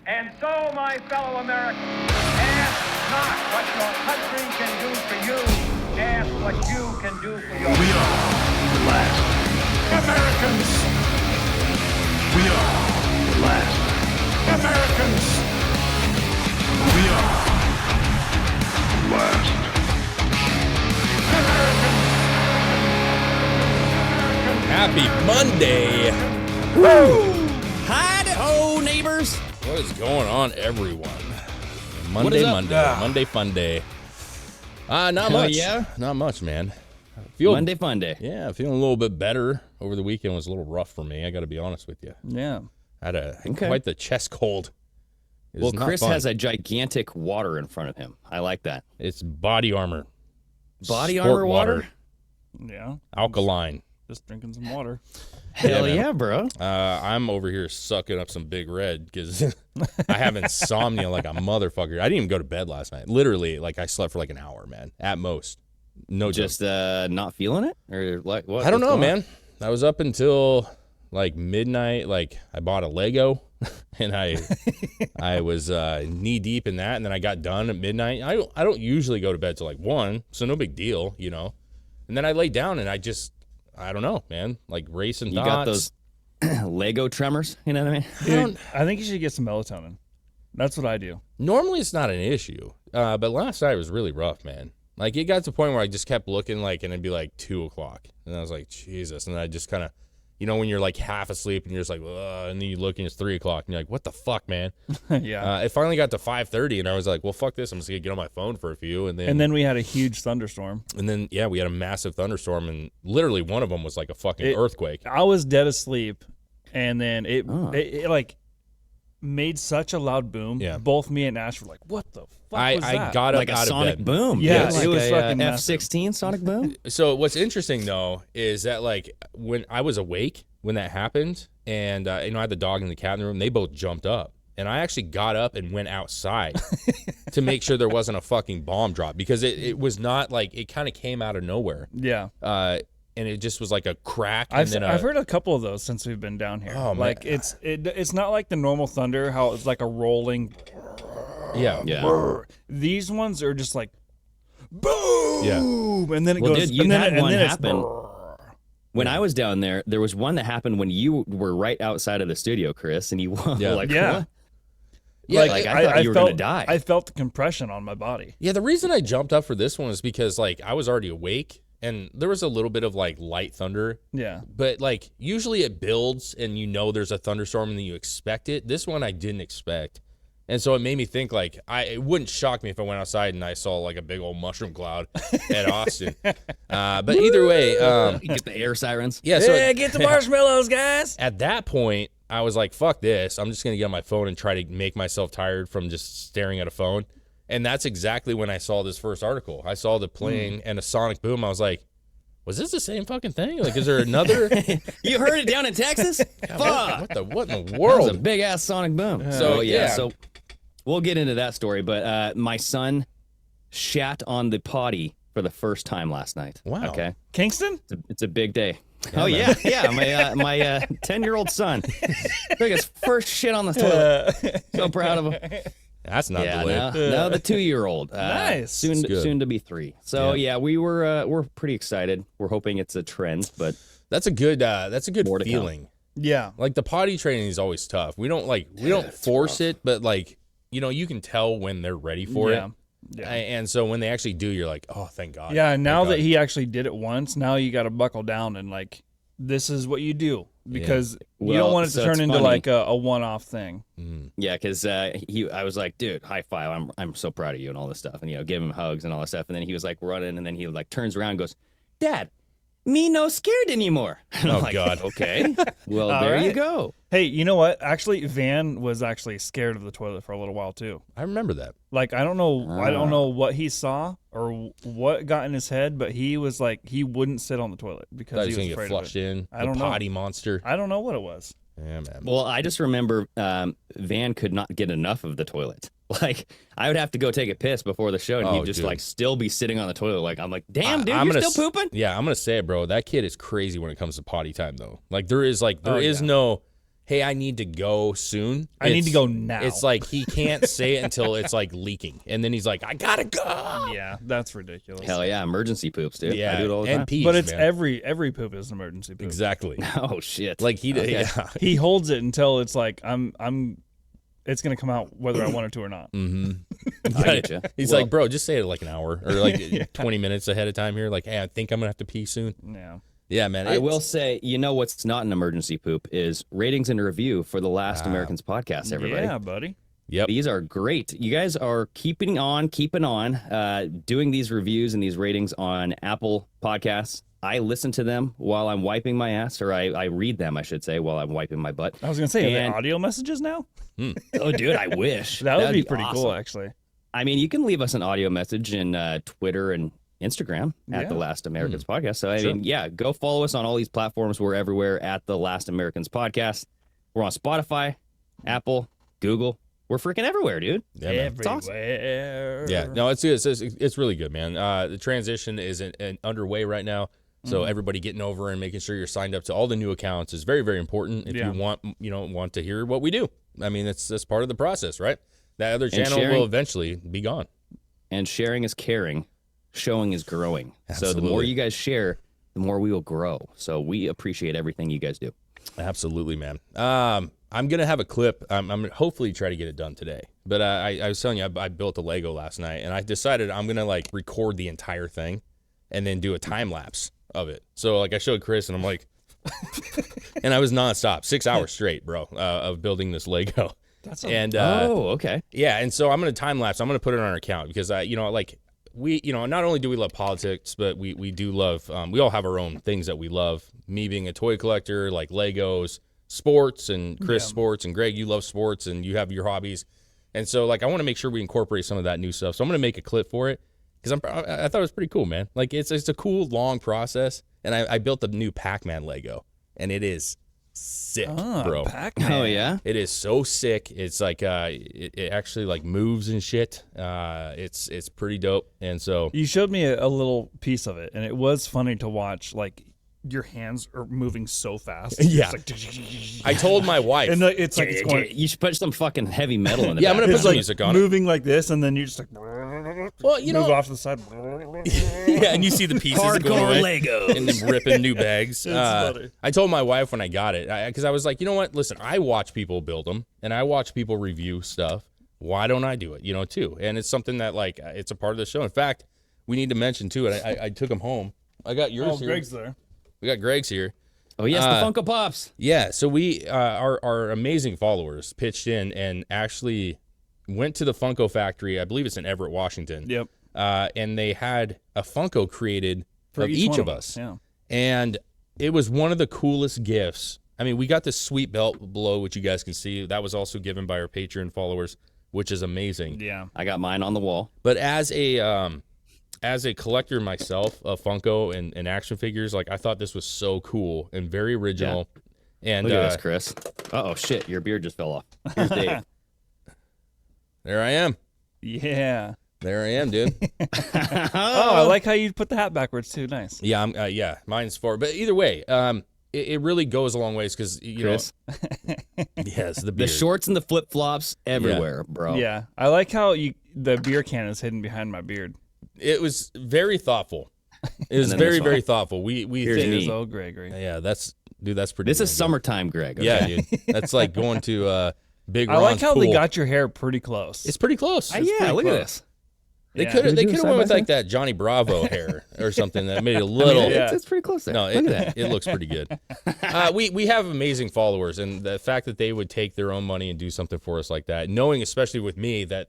And so, my fellow Americans, ask not what your country can do for you. Ask what you can do for your We are the last Americans. We are the last Americans. We are the last Americans. Happy Monday. Woo! Hi-ho, neighbors. What is going on, everyone? What is up? Monday fun day. Not much. Yeah? Not much, man. Monday fun day. Yeah, feeling a little bit better. Over the weekend was a little rough for me, I got to be honest with you. Yeah. I had quite the chest cold. Well, Chris has a gigantic water in front of him. I like that. It's body armor. Body Sport armor water? Yeah. Alkaline. Just drinking some water. Hell man. yeah, bro. I'm over here sucking up some Big Red because I have insomnia like a motherfucker. I didn't even go to bed last night. Literally, like I slept for like an hour, man, at most. No joke. Just not feeling it? Or like what? I don't What's know, going on? man. I was up until like midnight. Like I bought a Lego and I was knee deep in that. And then I got done at midnight. I don't usually go to bed till like 1, so no big deal, you know. And then I laid down and I don't know, man, like racing You thoughts. got those Lego tremors, you know what I mean? Dude, I think you should get some melatonin. That's what I do. Normally it's not an issue, but last night was really rough, man. Like it got to the point where I just kept looking, like, and it'd be like 2 o'clock, and I was like, Jesus, and I just kind of, you know, when you're like half asleep and you're just like, ugh, and then you look and it's 3 o'clock, and you're like, what the fuck, man? Yeah. It finally got to 5:30, and I was like, well, fuck this, I'm just gonna get on my phone for a few, and then we had a huge thunderstorm. yeah, we had a massive thunderstorm, and literally one of them was like a fucking earthquake. I was dead asleep, and then it like made such a loud boom. Yeah. Both me and Ash were like, "What the fuck was I that?" got up Like a out sonic of bed. boom. Yeah, like it was a fucking F-16 sonic boom. So what's interesting though is that like when I was awake when that happened, and you know I had the dog and the cat in the room, they both jumped up, and I actually got up and went outside to make sure there wasn't a fucking bomb drop because it was not like it kind of came out of nowhere, Yeah. and it just was like a crack. I've And then I've heard a couple of those since we've been down here. Oh, man. like it's not like the normal thunder, how it's like a rolling. yeah, Yeah. These ones are just like, boom, Yeah. and then it Well, goes. dude, you and then, had and one then it's happen. When I was down there was one that happened when you were right outside of the studio, Chris, and you were Yeah. like, Yeah. what? yeah. Like, I thought you were felt, gonna die. I felt the compression on my body. Yeah, the reason I jumped up for this one is because like I was already awake and there was a little bit of like light thunder. Yeah. But like usually it builds and you know there's a thunderstorm and then you expect it. This one I didn't expect. And so it made me think like it wouldn't shock me if I went outside and I saw like a big old mushroom cloud at Austin. But either way, You get the air sirens. yeah, so Yeah, get the marshmallows, guys. at that point I was like, fuck this. I'm just going to get on my phone and try to make myself tired from just staring at a phone. And that's exactly when I saw this first article. I saw the plane and a sonic boom. I was like, was this the same fucking thing? Like, is there another? You heard it down in Texas? Fuck. What in the That was a world? big ass sonic boom. So, yeah. So we'll get into that story. But my son shat on the potty for the first time last night. Wow. Okay. Kingston? It's a big day. Oh yeah, yeah. My 10-year-old son took his first shit on the toilet. So proud of him. That's not Yeah, delayed. no, the 2-year-old. Nice. Soon, That's good. soon to be 3. So yeah, we're pretty excited. We're hoping it's a trend, but That's a good More to come. feeling. Yeah. Like the potty training is always tough. We don't force it, but like, you know, you can tell when they're ready for Yeah. it. Yeah. And so when they actually do, you're like, oh, thank God. Yeah, and now Thank that God. he actually did it once, now you got to buckle down and like, this is what you do because you Well, don't want it to so turn it's into funny. like a one-off thing. yeah, because I was like, dude, high five. I'm so proud of you and all this stuff, and give him hugs and all this stuff, and then he was like running, and then he like turns around and goes, Dad, me no scared anymore. And I'm Oh, like, God. Okay, well All there you right. go. Hey, you know what? Actually, Van was actually scared of the toilet for a little while too. I remember that. Like I don't know what he saw or what got in his head, but he was like he wouldn't sit on the toilet Thought because he he was was going to get afraid flushed of it. in. I don't the know. potty monster. I don't know what it was. Yeah, man. Well, I just remember Van could not get enough of the toilet. Like, I would have to go take a piss before the show, and Oh, he'd just dude. like still be sitting on the toilet. Like, I'm like, damn, dude, I'm you're gonna still pooping? Yeah, I'm gonna say it, bro. That kid is crazy when it comes to potty time, though. Like there is Oh, yeah. no, hey, I need to go soon. I need to go now. It's like he can't say it until it's like leaking. And then he's like, I gotta go. Yeah, that's ridiculous. Hell yeah, emergency poops, dude. Yeah. I do it all the and time. peas, But it's man. every poop is an emergency poop. Exactly. Oh shit. Like he Okay. yeah. He holds it until it's like it's gonna come out whether I want it to or not. I get you. He's Well, like, bro, just say it like an hour or like 20 minutes ahead of time here. Like, hey, I think I'm gonna have to pee soon. Yeah. Yeah, man. I will say, you know what's not an emergency poop is ratings and review for the Last Americans podcast, everybody. Yeah, buddy. Yep. These are great. You guys are keeping on, doing these reviews and these ratings on Apple Podcasts. I listen to them while I'm wiping my ass, or I read them, I should say, while I'm wiping my butt. I was gonna say, are And- they audio messages now? Oh, dude, I wish. That would That'd be pretty cool, awesome. actually. I mean, you can leave us an audio message in Twitter and Instagram at Yeah. the Last Americans Podcast. So, I mean, yeah, go follow us on all these platforms. We're everywhere at the Last Americans Podcast. We're on Spotify, Apple, Google. We're freaking everywhere, dude. Yeah, man. Everywhere. Yeah, no, it's really good, man. The transition is underway right now, so everybody getting over and making sure you're signed up to all the new accounts is very, very important. If Yeah. you want to hear what we do, I mean, that's part of the process, right? That other channel sharing- will eventually be gone. And sharing is caring, showing is growing. So the more Absolutely. you guys share, the more we will grow. So we appreciate everything you guys do. Absolutely, man. I'm gonna have a clip. I'm gonna hopefully try to get it done today. But I was telling you, I built a Lego last night, and I decided I'm gonna like record the entire thing, and then do a time lapse of it. So like I showed Chris, and I'm like, and I was nonstop, 6 hours straight, bro, of building this Lego. And Oh, okay. yeah, and so I'm gonna time lapse. I'm gonna put it on our account because not only do we love politics, but we do love. We all have our own things that we love. Me being a toy collector, like Legos, sports, and Chris sports, and Greg, you love sports, and you have your hobbies. And so like I want to make sure we incorporate some of that new stuff. So I'm gonna make a clip for it because I thought it was pretty cool, man. Like it's a cool long process, and I built the new Pac-Man Lego, and it is sick, bro. Pac-Man. Oh, yeah. It is so sick. It's like it actually like moves and shit. It's pretty dope. And so You showed me a little piece of it, and it was funny to watch. Like your hands are moving so fast. Yeah. It's I told my wife. and it's like it's going. You should put some fucking heavy metal in the Yeah, I'm back. gonna put It's some like music on it. moving like this, and then you just like Well, you move know, off to the side. yeah, and you see the pieces going Hardcore away Legos. and then ripping new bags. funny. I told my wife when I got it because I was like, you know what? Listen, I watch people build them and I watch people review stuff. Why don't I do it? Too. And it's something that like it's a part of the show. In fact, we need to mention too. And I took them home. I got yours Oh, here. Greg's there. We got Greg's here. Oh, yes, the Funko Pops. Yeah, so we our amazing followers pitched in and actually went to the Funko factory. I believe it's in Everett, Washington. Yep. And they had a Funko created For of each one of us. Yeah. And it was one of the coolest gifts. I mean, we got this sweet belt below, which you guys can see. That was also given by our Patreon followers, which is amazing. Yeah. I got mine on the wall. But as a collector myself of Funko and action figures, like I thought this was so cool and very original. And Look at this, Chris. Uh-oh, shit, your beard just fell off. Here's Dave. there I am. Yeah. There I am, dude. Oh, I like how you put the hat backwards too. Nice. Yeah, mine's forward. But either way, it really goes a long ways because Chris, yes, the the beard. shorts and the flip-flops everywhere, bro. Yeah. I like how the beer can is hidden behind my beard. It was very thoughtful. It was then very this one. very thoughtful. We Here's think, me. There's old Gregory. yeah, that's pretty. This damn is good. summertime, Greg. Okay? Yeah, dude. That's like going to Big I Ron's like how they pool. got your hair pretty close. It's pretty close. Yeah, pretty look close. at this. They Yeah. could have Can we do went side by with like side? that Johnny Bravo hair or something that made it a little. Yeah. It's pretty close there. No, look at that. it looks pretty good. We have amazing followers, and the fact that they would take their own money and do something for us like that, knowing especially with me that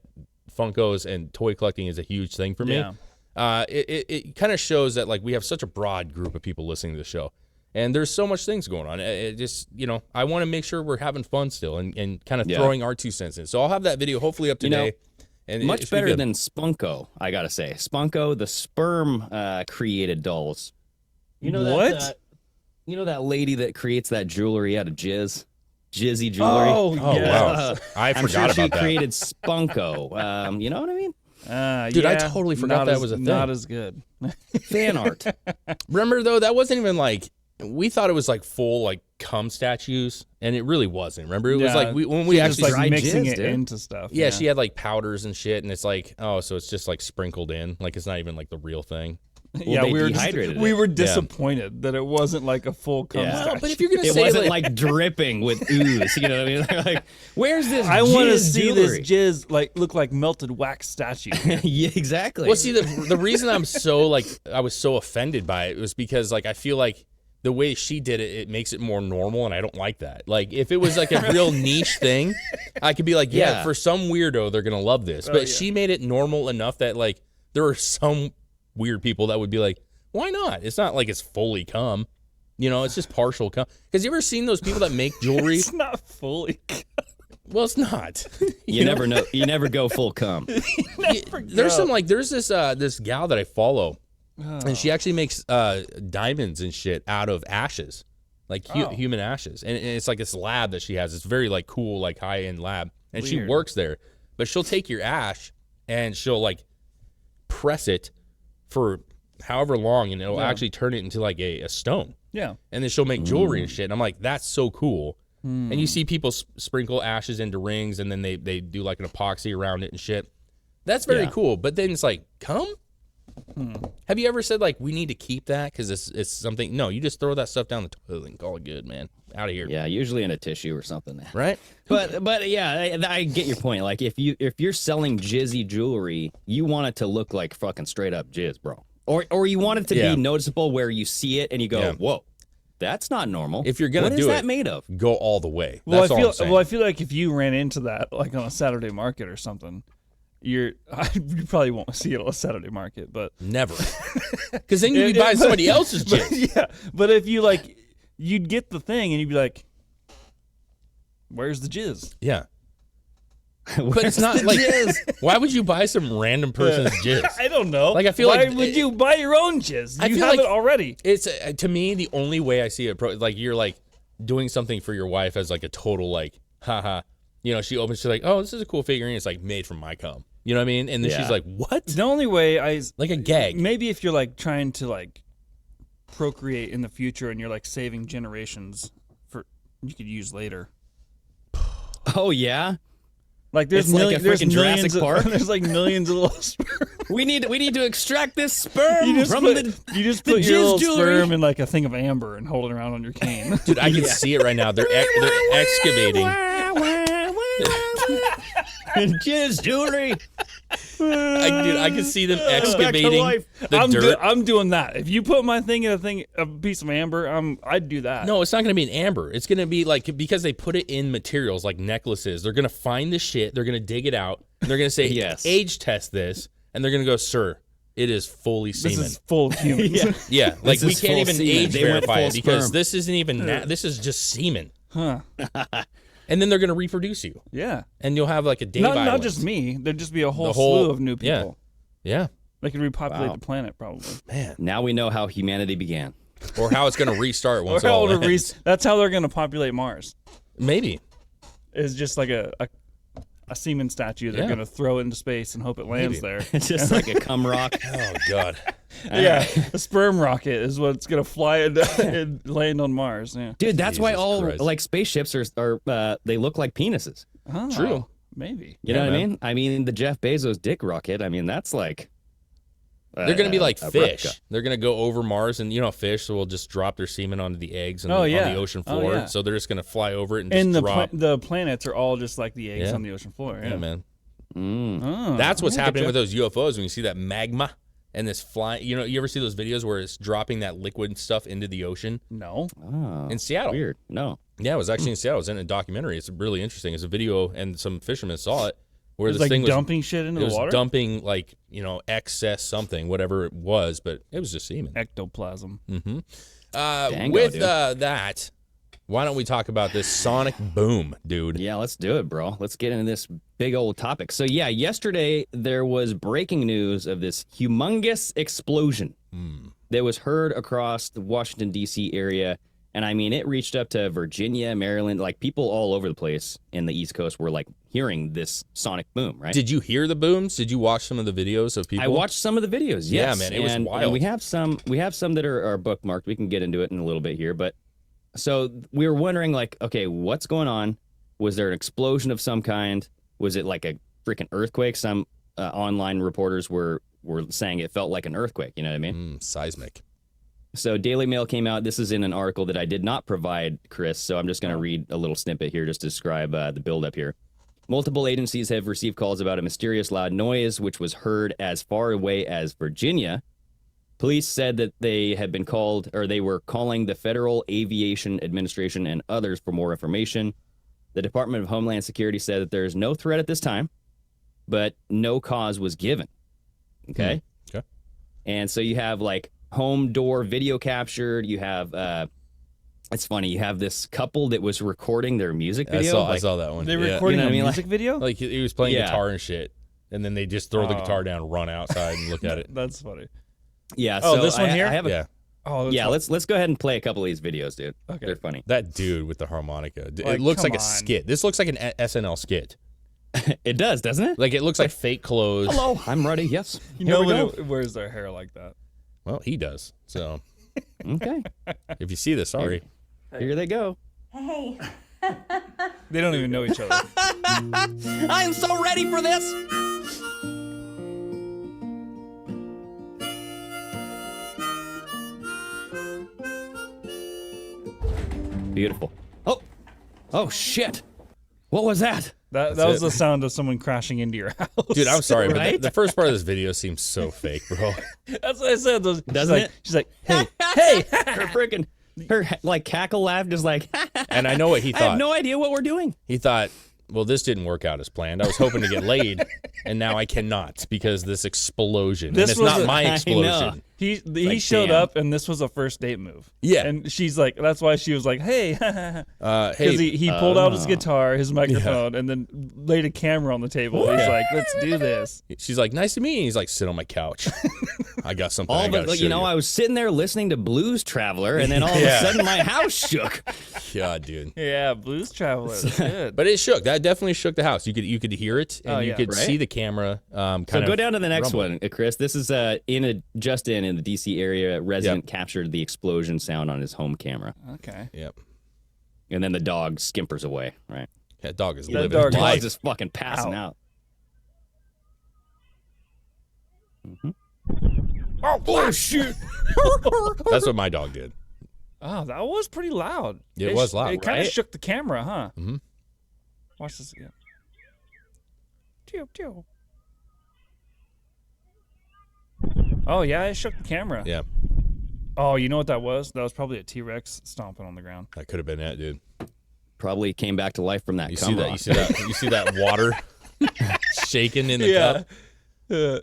Funkos and toy collecting is a huge thing for me. Yeah. It kind of shows that like we have such a broad group of people listening to the show, and there's so much things going on. It just I want to make sure we're having fun still and kind of Yeah. throwing our 2 cents in. So I'll have that video hopefully up today. And it Much should be better good. than Spunko, I gotta say. Spunko, the sperm created dolls. You know What? That, you know that lady that creates that jewelry out of jizz? Jizzy jewelry? Oh, Oh yeah. wow, I I'm forgot sure she about that. created Spunko. You know what I mean? Dude, I yeah, totally forgot not that as- was a thing. Not as good. Fan art. Remember though, that wasn't even like we thought it was like full like cum statues, and it really wasn't. Remember, it was Yeah, like when we she's actually just like mixing jizz, it dude. into stuff. yeah, she had like powders and shit, and it's like, oh, so it's just like sprinkled in, like it's not even like the real thing. yeah, they we were dehydrated it. we were disappointed that it wasn't like a full cum Yeah. statue. No, but if you're gonna It say wasn't like, dripping with ooze. You know what I mean? They're like, where's this? I want to jizz see jewelry? this jizz look like melted wax statue. Yeah, exactly. well, see the reason I'm so like I was so offended by it was because like I feel like the way she did it, it makes it more normal, and I don't like that. Like if it was like a real niche thing, I could be like, yeah, Yeah. for some weirdo they're gonna love this, but she made it normal enough that like there are some weird people that would be like, why not? It's not like it's fully cum. You know, it's just partial cum. Because you ever seen those people that make jewelry? It's not fully. Well, it's not. You never know. You never go full cum. There's some like there's this gal that I follow, and she actually makes diamonds and shit out of ashes, like human ashes, and it's like this lab that she has. It's very like cool, like high end lab, and she Weird. works there. But she'll take your ash and she'll like press it for however long, and it'll actually turn it into like a stone. Yeah. And then she'll make jewelry and shit. And I'm like, that's so cool. And you see people sprinkle ashes into rings, and then they do like an epoxy around it and shit. That's very cool. But then it's like, come? Have you ever said like, we need to keep that because it's something? No, you just throw that stuff down the toilet and call it good, man. Out of here. Yeah, usually in a tissue or something. Right? But yeah, I get your point. Like if you're selling jizzy jewelry, you want it to look like fucking straight up jizz, bro. Or you want it to Yeah. be noticeable where you see it and you go, Yeah. whoa, that's not normal. If you're gonna What do is that it, made of? Go all the way. Well, That's all I'm saying. I feel like if you ran into that like on a Saturday market or something, you probably won't see it on a Saturday market, but Never. Because then you'd be buying somebody else's but, jizz. yeah. But if you like, you'd get the thing and you'd be like, "Where's the jizz?" Yeah. But it's not like, why would you buy some random person's jizz? I don't know. Like, I feel why like would you buy your own jizz? I You feel have like- it already. It's to me the only way I see it. Like you're like doing something for your wife as like a total like, haha. You know, she opens, she's like, oh, this is a cool figurine. It's like made from my cum. You know what I mean? And then she's Yeah. like, what? The only way Like a gag. maybe if you're like trying to like procreate in the future and you're like saving generations for you could use later. Oh yeah, Like there's It's like a there's freaking Jurassic millions of, Park. there's like millions of little sperm. we need to extract this sperm You just from put, the. you just the put your jizz little jewelry. sperm in like a thing of amber and hold it around on your cane. Dude, I can see it right now. They're excavating. Jizz jewelry. I can see them Back to excavating life. the dirt. I'm doing that. If you put my thing in a piece of amber, I'd do that. No, it's not going to be an amber. It's going to be like, because they put it in materials like necklaces, they're going to find the shit, they're going to dig it out, and they're going to say, Yes. age test this, and they're going to go, sir, it is fully this semen. is full of humans. Yeah, like we is can't full even semen. age They went verify full it because sperm. this isn't even, this is just semen. Huh. And then they're going to reproduce you, Yeah. and you'll have like a Dave Not Island. just me. There'd just be a whole, The whole- slew of new yeah. people. Yeah, They could repopulate Wow. the planet probably. man. Now we know how humanity began. Or how it's going to restart once Or it how all to ends. that's how they're going to populate Mars. Maybe. Is just like a semen statue they're Yeah. going to throw into space and hope it lands there. It's just like a cum rock. Oh, God. Yeah, a sperm rocket is what's going to fly and land on Mars. Yeah. Dude, that's why Jesus all Christ. like spaceships are they look like penises. Oh, True. Maybe. You know Yeah, what man. I mean? The Jeff Bezos dick rocket. I mean, that's like They're going to be like a fish. replica. They're going to go over Mars, and you know, fish will just drop their semen onto the eggs and Oh, on yeah. the ocean Oh, floor. yeah. So they're just going to fly over it and just And drop. the planets are all just like the eggs Yeah. on the ocean floor. Yeah, Yeah, man. Oh, That's what's I happening getcha. with those UFOs when you see that magma and this flying. You know, you ever see those videos where it's dropping that liquid stuff into the ocean No. Oh, in Seattle? weird. No. Yeah, it was actually in Seattle. It was in a documentary. It's really interesting. It's a video, and some fishermen saw it where It's this like thing was dumping shit into it the was water. dumping like, you know, excess something, whatever it was, but it was just semen. Ectoplasm. Dango, With dude. that, why don't we talk about this sonic boom, dude? Yeah, let's do it, bro. Let's get into this big old topic. So yeah, yesterday there was breaking news of this humongous explosion that was heard across the Washington D.C. area. And I mean, it reached up to Virginia, Maryland, like people all over the place in the East Coast were like hearing this sonic boom, right? Did you hear the booms? Did you watch some of the videos of people? I watched some of the videos. Yes. Yeah, man, it was And wild. we have some that are bookmarked. We can get into it in a little bit here, but So we were wondering, like, okay, what's going on? Was there an explosion of some kind? Was it like a freaking earthquake? Some online reporters were saying it felt like an earthquake. You know what I mean? Seismic. So Daily Mail came out. This is in an article that I did not provide, Chris. So I'm just going to read a little snippet here just to describe the buildup here. Multiple agencies have received calls about a mysterious loud noise, which was heard as far away as Virginia. Police said that they had been called, or they were calling the Federal Aviation Administration and others for more information. The Department of Homeland Security said that there is no threat at this time, but no cause was given. Okay? Okay. And so you have like home door video captured. You have, it's funny, you have this couple that was recording their music video. I saw that one. They Yeah. recording You know what I a mean? music video? Like he was playing Yeah. guitar and shit, and then they just throw the Oh. guitar down, run outside, and look at it. That's funny. Yeah. Oh, so this one here? I have a, Yeah, Oh, that's yeah. fun. Let's go ahead and play a couple of these videos, dude. Okay. They're funny. that dude with the harmonica. Like, It looks come like a on. skit. This looks like an SNL skit. It does, doesn't it? Like it looks like fake clothes. Hello, I'm ready. Yes. You Here know we when go. it wears their hair like that. Well, he does. So Okay. if you see this, sorry. Here they go. Hey, They don't even know each other. I am so ready for this. Beautiful. Oh shit. What was that? That That's was it. the sound of someone crashing into your house. Dude, I'm sorry, but Right? the first part of this video seems so fake, bro. That's what I said. Doesn't She's like, hey, Hey, her freaking her like cackle laugh just like And I know what he I have thought. no idea what we're doing. He thought, well, this didn't work out as planned. I was hoping to get laid, and now I cannot because this explosion. This and it's was not a- my I know. explosion. he like, showed damn. up and this was a first date move. Yeah. And she's like, that's why she was like, hey, because Hey, he pulled out his guitar, his microphone, and then laid a camera on the table. He's like, let's do this. she's like, nice to meet you. He's like, sit on my couch. I got something I All gotta but show you know, I was sitting there listening to Blues Traveler, and then all of Yeah. a sudden my house shook. God, dude. Yeah, Blues Traveler. That's good. But it shook. That definitely shook the house. You could hear it, and Oh, you yeah. could Right? see the camera. Kind So of go down to the next rumbling. one, Chris. This is in the DC area. A resident captured the explosion sound on his home camera, Okay. Yep. and then the dog skimpers away. Right, That dog is That living dog is dog's life. just fucking passing out. Oh, shoot. That's what my dog did. Oh, that was pretty loud. It was loud, It kind of right? shook the camera, huh? Mm-hmm. Watch this again. Pew, pew. Oh, yeah, it shook the camera. Yeah, Oh, you know what that was? That was probably a T-Rex stomping on the ground. that could have been it, dude. Probably came back to life from that. You cum see that? rock. You see that? You see that water shaking in the cup?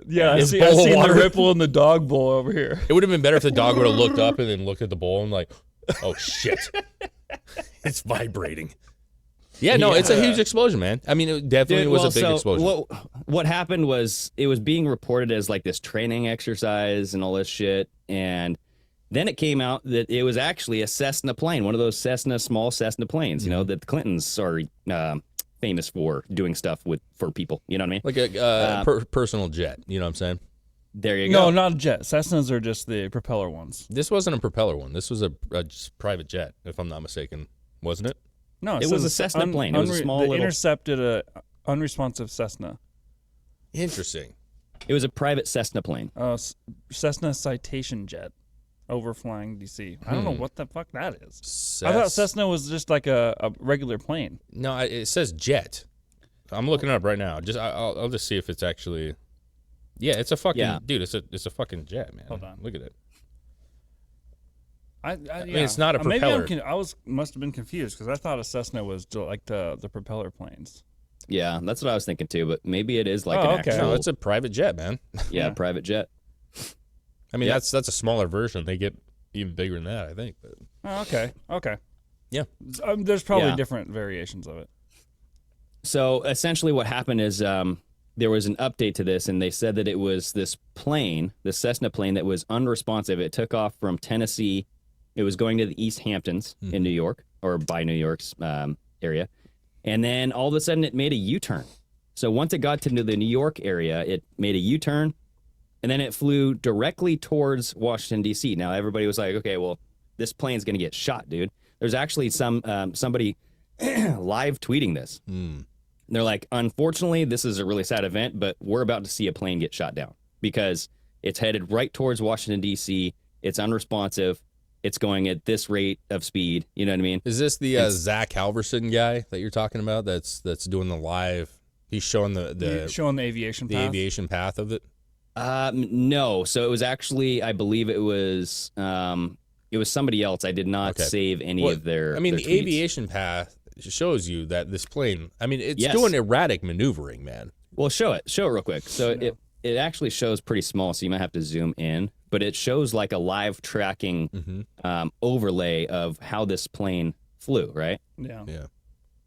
Yeah, I His see, bowl I of seen the water. ripple in the dog bowl over here. It would have been better if the dog would have looked up and then looked at the bowl and like, oh shit, it's vibrating. Yeah, no, it's a huge explosion, man. I mean, it definitely Dude, was well, a big so explosion. What happened was it was being reported as like this training exercise and all this shit, and then it came out that it was actually a Cessna plane, one of those small Cessna planes, you know, Mm-hmm. that the Clintons are famous for doing stuff for people. You know what I mean? Like a personal jet. You know what I'm saying? There you No, go. not a jet. Cessnas are just the propeller ones. This wasn't a propeller one. This was a just private jet, if I'm not mistaken, wasn't it? No, It was a Cessna plane. It was a small They little- intercepted a unresponsive Cessna. Interesting. It was a private Cessna plane. Cessna Citation Jet overflying DC. I don't know what the fuck that is. I Cess- thought Cessna was just like a regular plane. No, it says jet. I'm looking it up right now. I'll just see if it's actually. Yeah, it's a fucking dude. It's a fucking jet, man. Hold on. Look at it. I mean, it's not a Maybe propeller. I must have been confused because I thought a Cessna was like the propeller planes. Yeah, that's what I was thinking too. But maybe it is like Oh, an okay. actual, No, it's a private jet, man. yeah, private jet. I mean, Yeah. that's a smaller version. They get even bigger than that, I think. But Oh, okay. yeah, There's probably Yeah. different variations of it. So essentially, what happened is there was an update to this, and they said that it was this plane, the Cessna plane, that was unresponsive. It took off from Tennessee. It was going to the East Hamptons in New York, or by New York's area. And then all of a sudden, it made a U-turn. So once it got to the New York area, it made a U-turn, and then it flew directly towards Washington, D.C. Now, everybody was like, okay, well, this plane's going to get shot, dude. there's actually somebody live tweeting this. They're like, unfortunately, this is a really sad event, but we're about to see a plane get shot down because it's headed right towards Washington, D.C. It's unresponsive. It's going at this rate of speed. You know what I mean? Is this the Zach Halverson guy that you're talking about? That's doing the live. He's showing the showing the aviation path. aviation path of it. No. So it was actually, I believe it was somebody else. I did not save any of their. I mean, their the tweets. aviation path shows you that this plane. I mean, it's Yes. doing erratic maneuvering, man. Well, show it real quick. So it actually shows pretty small, so you might have to zoom in. But it shows like a live tracking overlay of how this plane flew, right? Yeah. Yeah.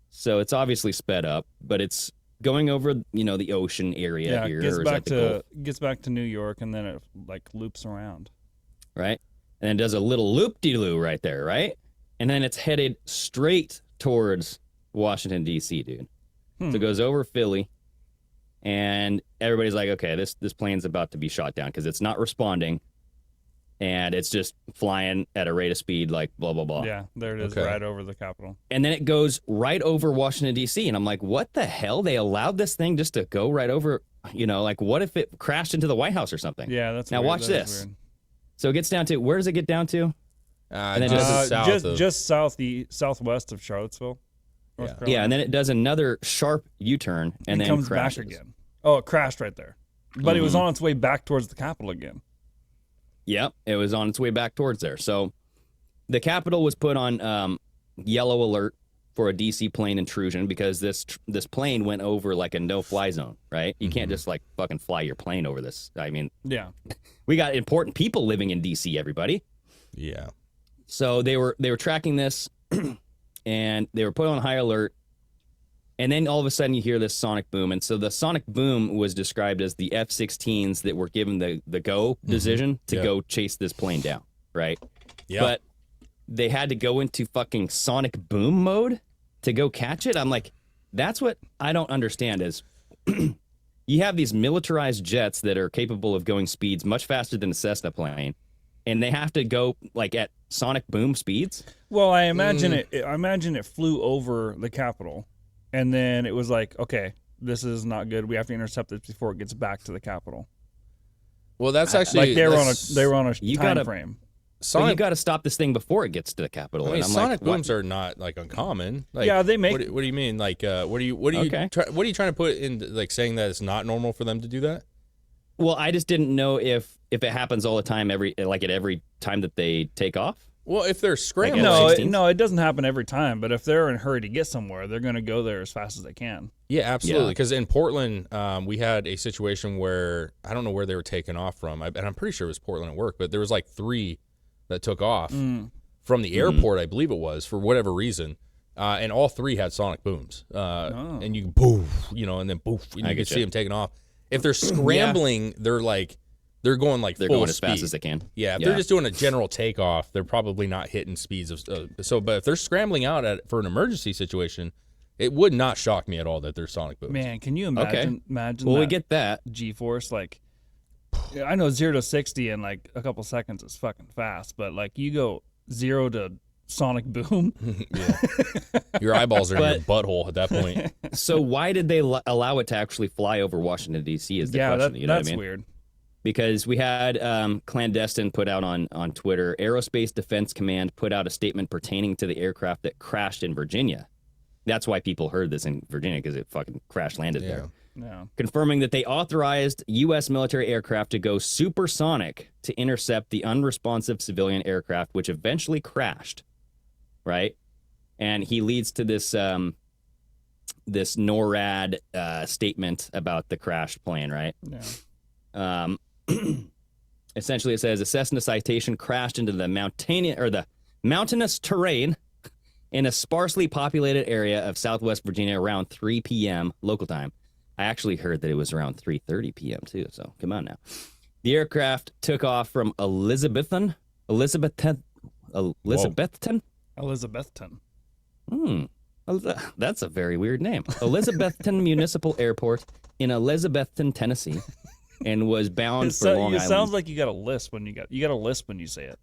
So it's obviously sped up, but it's going over, the ocean area Yeah, here. it gets or is that back the Gulf, gets back to New York, and then it like loops around. right? And it does a little loop-de-loo right there, right? And then it's headed straight towards Washington, D.C., dude. So it goes over Philly, and everybody's like, okay, this plane's about to be shot down because it's not responding, and it's just flying at a rate of speed like blah, blah, blah. Yeah, there it is, Okay. right over the Capitol. And then it goes right over Washington, D.C., and I'm like, what the hell? They allowed this thing just to go right over, like what if it crashed into the White House or something? Yeah, that's Now weird. watch That is this. weird. So it gets down to, where does it get down to? And then Just southwest of Charlottesville. North Carolina. Yeah, and then it does another sharp U-turn and it then comes crashes. back again. Oh, it crashed right there, but it was on its way back towards the Capitol again. Yep, it was on its way back towards there. So the Capitol was put on yellow alert for a DC plane intrusion because this plane went over like a no-fly zone, right? You can't just like fucking fly your plane over this. I mean, Yeah, we got important people living in DC, everybody. Yeah. So they were tracking this and they were put on high alert. And then all of a sudden you hear this sonic boom. And so the sonic boom was described as the F-16s that were given the go decision to go chase this plane down, right? Yeah. But they had to go into fucking sonic boom mode to go catch it. I'm like, that's what I don't understand is you have these militarized jets that are capable of going speeds much faster than a Cessna plane, and they have to go like at sonic boom speeds. well, I imagine it flew over the Capitol, and then it was like, okay, this is not good. We have to intercept it before it gets back to the Capitol. Well, that's actually Like they were on a You time gotta- frame. So you got to stop this thing before it gets to the Capitol. I mean, and I'm sonic like, what? booms are not like uncommon. Like, Yeah, they make- What do you mean? Like, what are you what are you trying to put in? Like, saying that it's not normal for them to do that? Well, I just didn't know if it happens all the time, at every time that they take off. Well, if they're scrambling, No, No, F-16s? it doesn't happen every time. But if they're in a hurry to get somewhere, they're going to go there as fast as they can. yeah, absolutely. Yeah. Because in Portland, we had a situation where I don't know where they were taking off from, and I'm pretty sure it was Portland at work, but there was like 3 that took off from the airport, I believe it was, for whatever reason. And all 3 had sonic booms. And you poof, and then poof, and you can see them taking off. If they're scrambling, they're going like They're full going as speed. fast as they can. Yeah, if they're just doing a general takeoff, they're probably not hitting speeds of but if they're scrambling out for an emergency situation, it would not shock me at all that there's sonic booms. Man, can you imagine? Imagine. Well, we that get that. G-force, like, I know 0 to 60 in like a couple seconds is fucking fast, but like you go 0 to sonic boom. Your eyeballs are in your butthole at that point. So why did they allow it to actually fly over Washington, D.C. is the Yeah, question. You know that's what I mean? weird. Because we had Clandestine put out on Twitter, Aerospace Defense Command put out a statement pertaining to the aircraft that crashed in Virginia. That's why people heard this in Virginia, because it fucking crash landed there. Yeah. Confirming that they authorized U.S. military aircraft to go supersonic to intercept the unresponsive civilian aircraft, which eventually crashed, right? And he leads to this this NORAD statement about the crashed plane, right? Yeah. Essentially, it says a Cessna Citation crashed into the mountainous terrain in a sparsely populated area of Southwest Virginia around 3 p.m. local time. I actually heard that it was around 3:30 p.m. too. So come on now. The aircraft took off from Elizabethton. Elizabethton. That's a very weird name. Elizabethton Municipal Airport in Elizabethton, Tennessee, and was bound for Long It Island. sounds like you got a lisp when you got a lisp when you say it.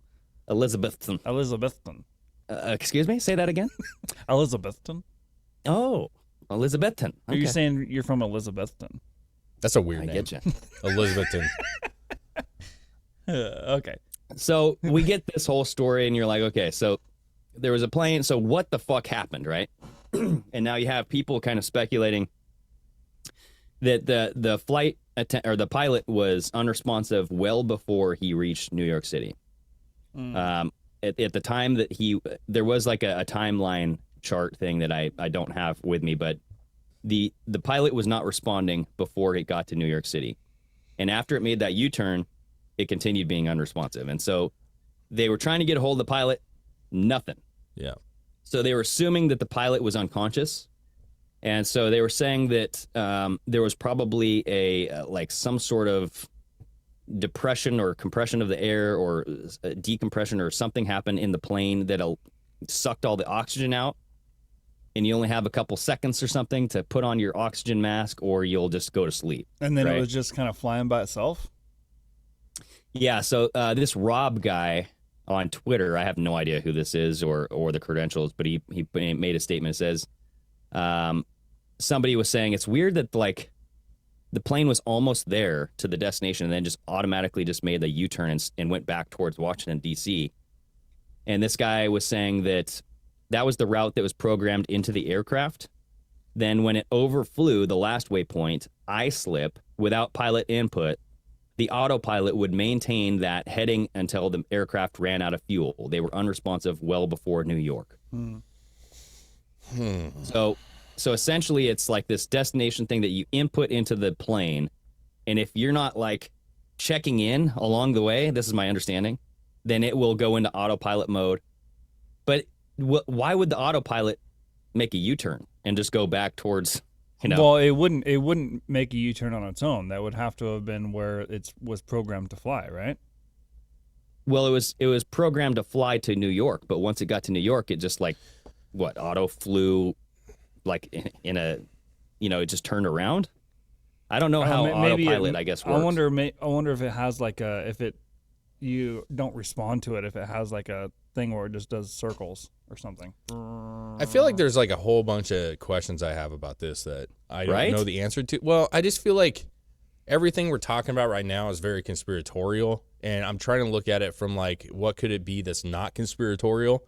Elizabethton. Elizabethton. Excuse me? Say that again? Elizabethton. Oh, Elizabethton. Are you saying you're from Elizabethton? That's a weird I name. get you. Elizabethton. Okay. So we get this whole story, and you're like, okay, so there was a plane. So what the fuck happened, right? And now you have people kind of speculating that the flight or the pilot was unresponsive well before he reached New York City. At the time that there was like a timeline chart thing that I don't have with me, but the pilot was not responding before it got to New York City. And after it made that U-turn, it continued being unresponsive. And so they were trying to get a hold of the pilot, nothing. Yeah. So they were assuming that the pilot was unconscious. And so they were saying that there was probably like some sort of depression or compression of the air or decompression or something happened in the plane that sucked all the oxygen out. And you only have a couple seconds or something to put on your oxygen mask, or you'll just go to sleep. And then right? it was just kind of flying by itself? Yeah, so this Rob guy on Twitter, I have no idea who this is or the credentials, but he made a statement that says somebody was saying it's weird that like the plane was almost there to the destination and then just automatically just made the U-turn and went back towards Washington, D.C. And this guy was saying that was the route that was programmed into the aircraft. Then when it overflew the last waypoint, I-slip, without pilot input, the autopilot would maintain that heading until the aircraft ran out of fuel. They were unresponsive well before New York. So essentially, it's like this destination thing that you input into the plane, and if you're not like checking in along the way, this is my understanding, then it will go into autopilot mode. But why would the autopilot make a U-turn and just go back towards? Well, it wouldn't make a U-turn on its own. That would have to have been where it was programmed to fly, right? Well, it was programmed to fly to New York, but once it got to New York, it just like auto flew like in a, it just turned around. I don't know how autopilot I guess works. I wonder if it has like you don't respond to it, if it has like a thing where it just does circles or something. I feel like there's like a whole bunch of questions I have about this that I don't know the answer to. Well, I just feel like everything we're talking about right now is very conspiratorial, and I'm trying to look at it from like, what could it be that's not conspiratorial?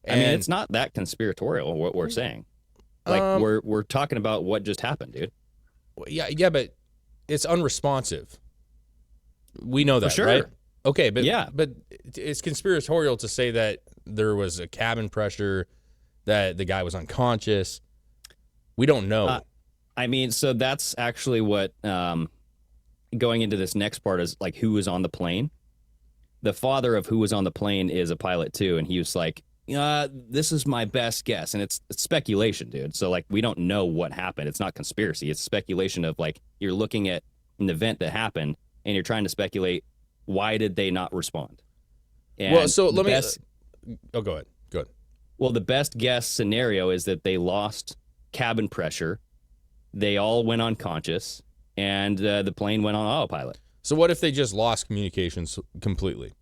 And, I mean, it's not that conspiratorial what we're saying. Like we're talking about what just happened, dude. Yeah, but it's unresponsive. We know that, For sure. right? Okay, but yeah, but it's conspiratorial to say that there was a cabin pressure, that the guy was unconscious. We don't know. I mean, so that's actually what going into this next part is like who was on the plane. The father of who was on the plane is a pilot too, and he was like, this is my best guess, and it's speculation, dude. So like we don't know what happened. It's not conspiracy. It's speculation of like you're looking at an event that happened and you're trying to speculate why did they not respond. And well, so let me. Go ahead. Go ahead. Well, the best guess scenario is that they lost cabin pressure, they all went unconscious, and the plane went on autopilot. So what if they just lost communications completely?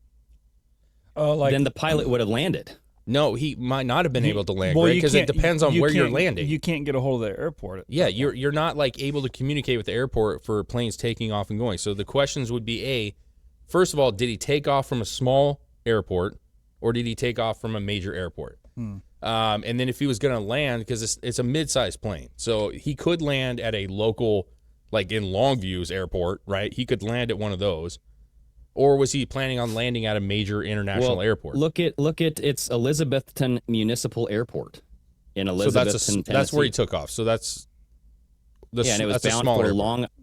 Then the pilot would have landed. No, he might not have been able to land, because it depends on where you're landing. You can't get a hold of the airport. Yeah, you're not like able to communicate with the airport for planes taking off and going. So the questions would be first of all, did he take off from a small airport, or did he take off from a major airport? And then if he was going to land, because it's a mid-sized plane, so he could land at a local, like in Longview's airport, right? He could land at one of those. Or was he planning on landing at a major international airport? Look at it's Elizabethton Municipal Airport in Elizabethton, Tennessee. That's where he took off. So that's and it was bound for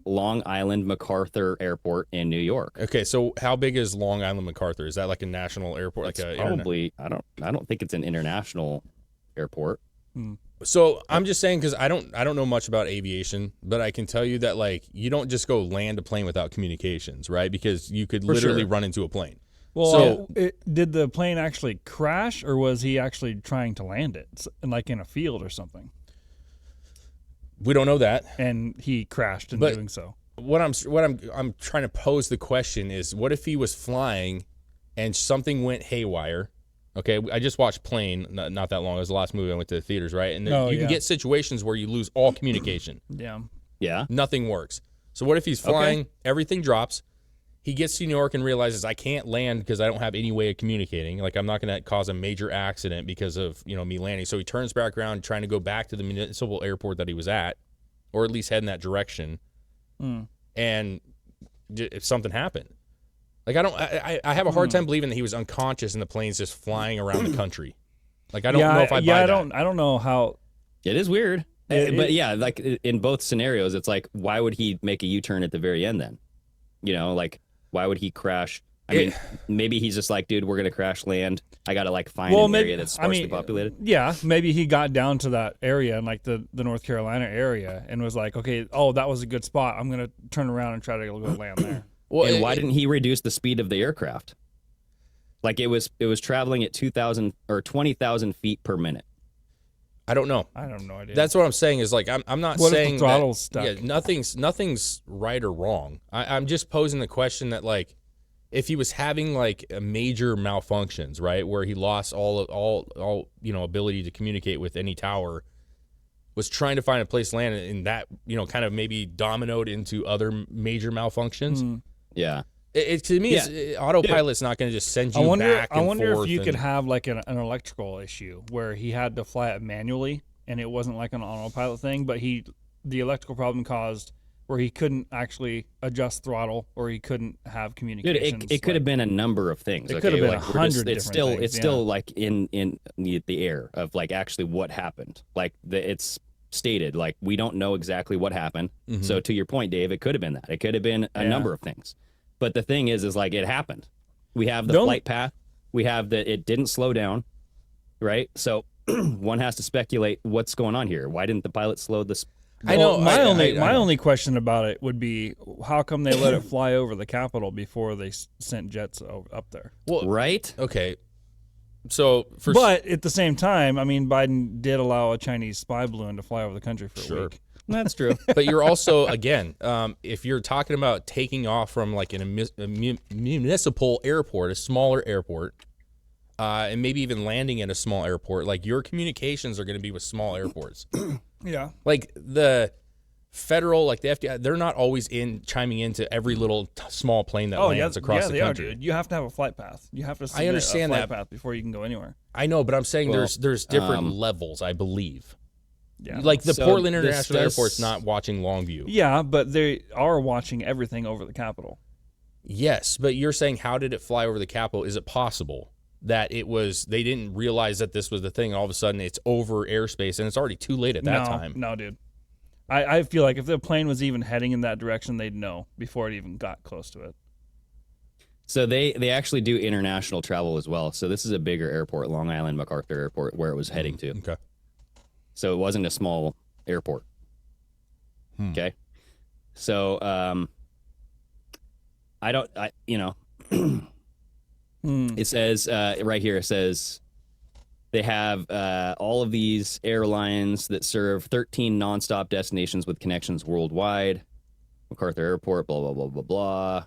Long Island MacArthur Airport in New York. Okay, so how big is Long Island MacArthur? Is that like a national airport? It's probably I don't think it's an international airport. So I'm just saying, because I don't know much about aviation, but I can tell you that like you don't just go land a plane without communications, right? Because you could literally run into a plane. Well, did the plane actually crash, or was he actually trying to land it, like in a field or something? We don't know that, and he crashed in doing so. What I'm trying to pose the question is, what if he was flying and something went haywire, Okay, I just watched Plane not that long. It was the last movie I went to the theaters, right? And Oh, you can yeah. get situations where you lose all communication. Yeah. Yeah. Nothing works. So what if he's flying, everything drops, he gets to New York and realizes I can't land because I don't have any way of communicating. Like I'm not going to cause a major accident because of, me landing. So he turns back around trying to go back to the municipal airport that he was at, or at least head in that direction. And if something happened. Like I have a hard time believing that he was unconscious and the plane's just flying around the country. Like I don't know if I buy that. I don't know how. It is weird. It- But yeah, like in both scenarios, it's like, why would he make a U-turn at the very end then? Like, why would he crash? I mean, maybe he's just like, dude, we're going to crash land. I got to like find an area that's sparsely populated. Yeah, maybe he got down to that area in like the North Carolina area and was like, okay, that was a good spot. I'm going to turn around and try to go land there. Well, And why didn't he reduce the speed of the aircraft? Like it was traveling at 2,000 or 20,000 feet per minute. I don't know. I have no idea. That's what I'm saying is like I'm not What if the saying throttle's that, stuck? yeah, nothing's right or wrong. I'm just posing the question that like if he was having like a major malfunctions, right, where he lost all ability to communicate with any tower, was trying to find a place to land, and that kind of maybe dominoed into other major malfunctions. Yeah. It to me, autopilot's not going to just send you back and I wonder forth if you could and- have like an electrical issue where he had to fly it manually and it wasn't like an autopilot thing, but the electrical problem caused where he couldn't actually adjust throttle or he couldn't have Dude, communications. it could have been a number of things. It could have been like, 100 It's different still things, it's still like in the air of like actually what happened. Like it's stated like we don't know exactly what happened. So to your point, Dave, it could have been that. It could have been a number of things. But the thing is like it happened. We have the flight path. We have that it didn't slow down, right? So one has to speculate what's going on here. Why didn't the pilot slow this? I know. my I know. only question about it would be how come they let it fly over the Capitol before they sent jets up there? Well, Right? okay. So for But at the same time, I mean, Biden did allow a Chinese spy balloon to fly over the country for a week. That's true. but you're also again, if you're talking about taking off from like a municipal airport, a smaller airport, and maybe even landing in a small airport, like your communications are going to be with small airports. Yeah. Like the federal, like the FBI, they're not always chiming into every little small plane that lands across the they country. are, dude. You have to have a flight path. You have to submit understand a flight that. path before you can go anywhere. I know, but I'm saying Well, there's different levels, I believe. Yeah. Like the So Portland this International does- Airport's not watching Longview. Yeah, but they are watching everything over the Capitol. Yes, but you're saying how did it fly over the Capitol? Is it possible that they didn't realize that this was the thing and all of a sudden it's over airspace and it's already too late at that time? No, dude. I feel like if the plane was even heading in that direction, they'd know before it even got close to it. So they actually do international travel as well. So this is a bigger airport, Long Island MacArthur Airport, where it was heading to. Okay. So it wasn't a small airport. Okay. So it says right here, it says they have all of these airlines that serve 13 nonstop destinations with connections worldwide. MacArthur Airport, blah, blah, blah, blah, blah.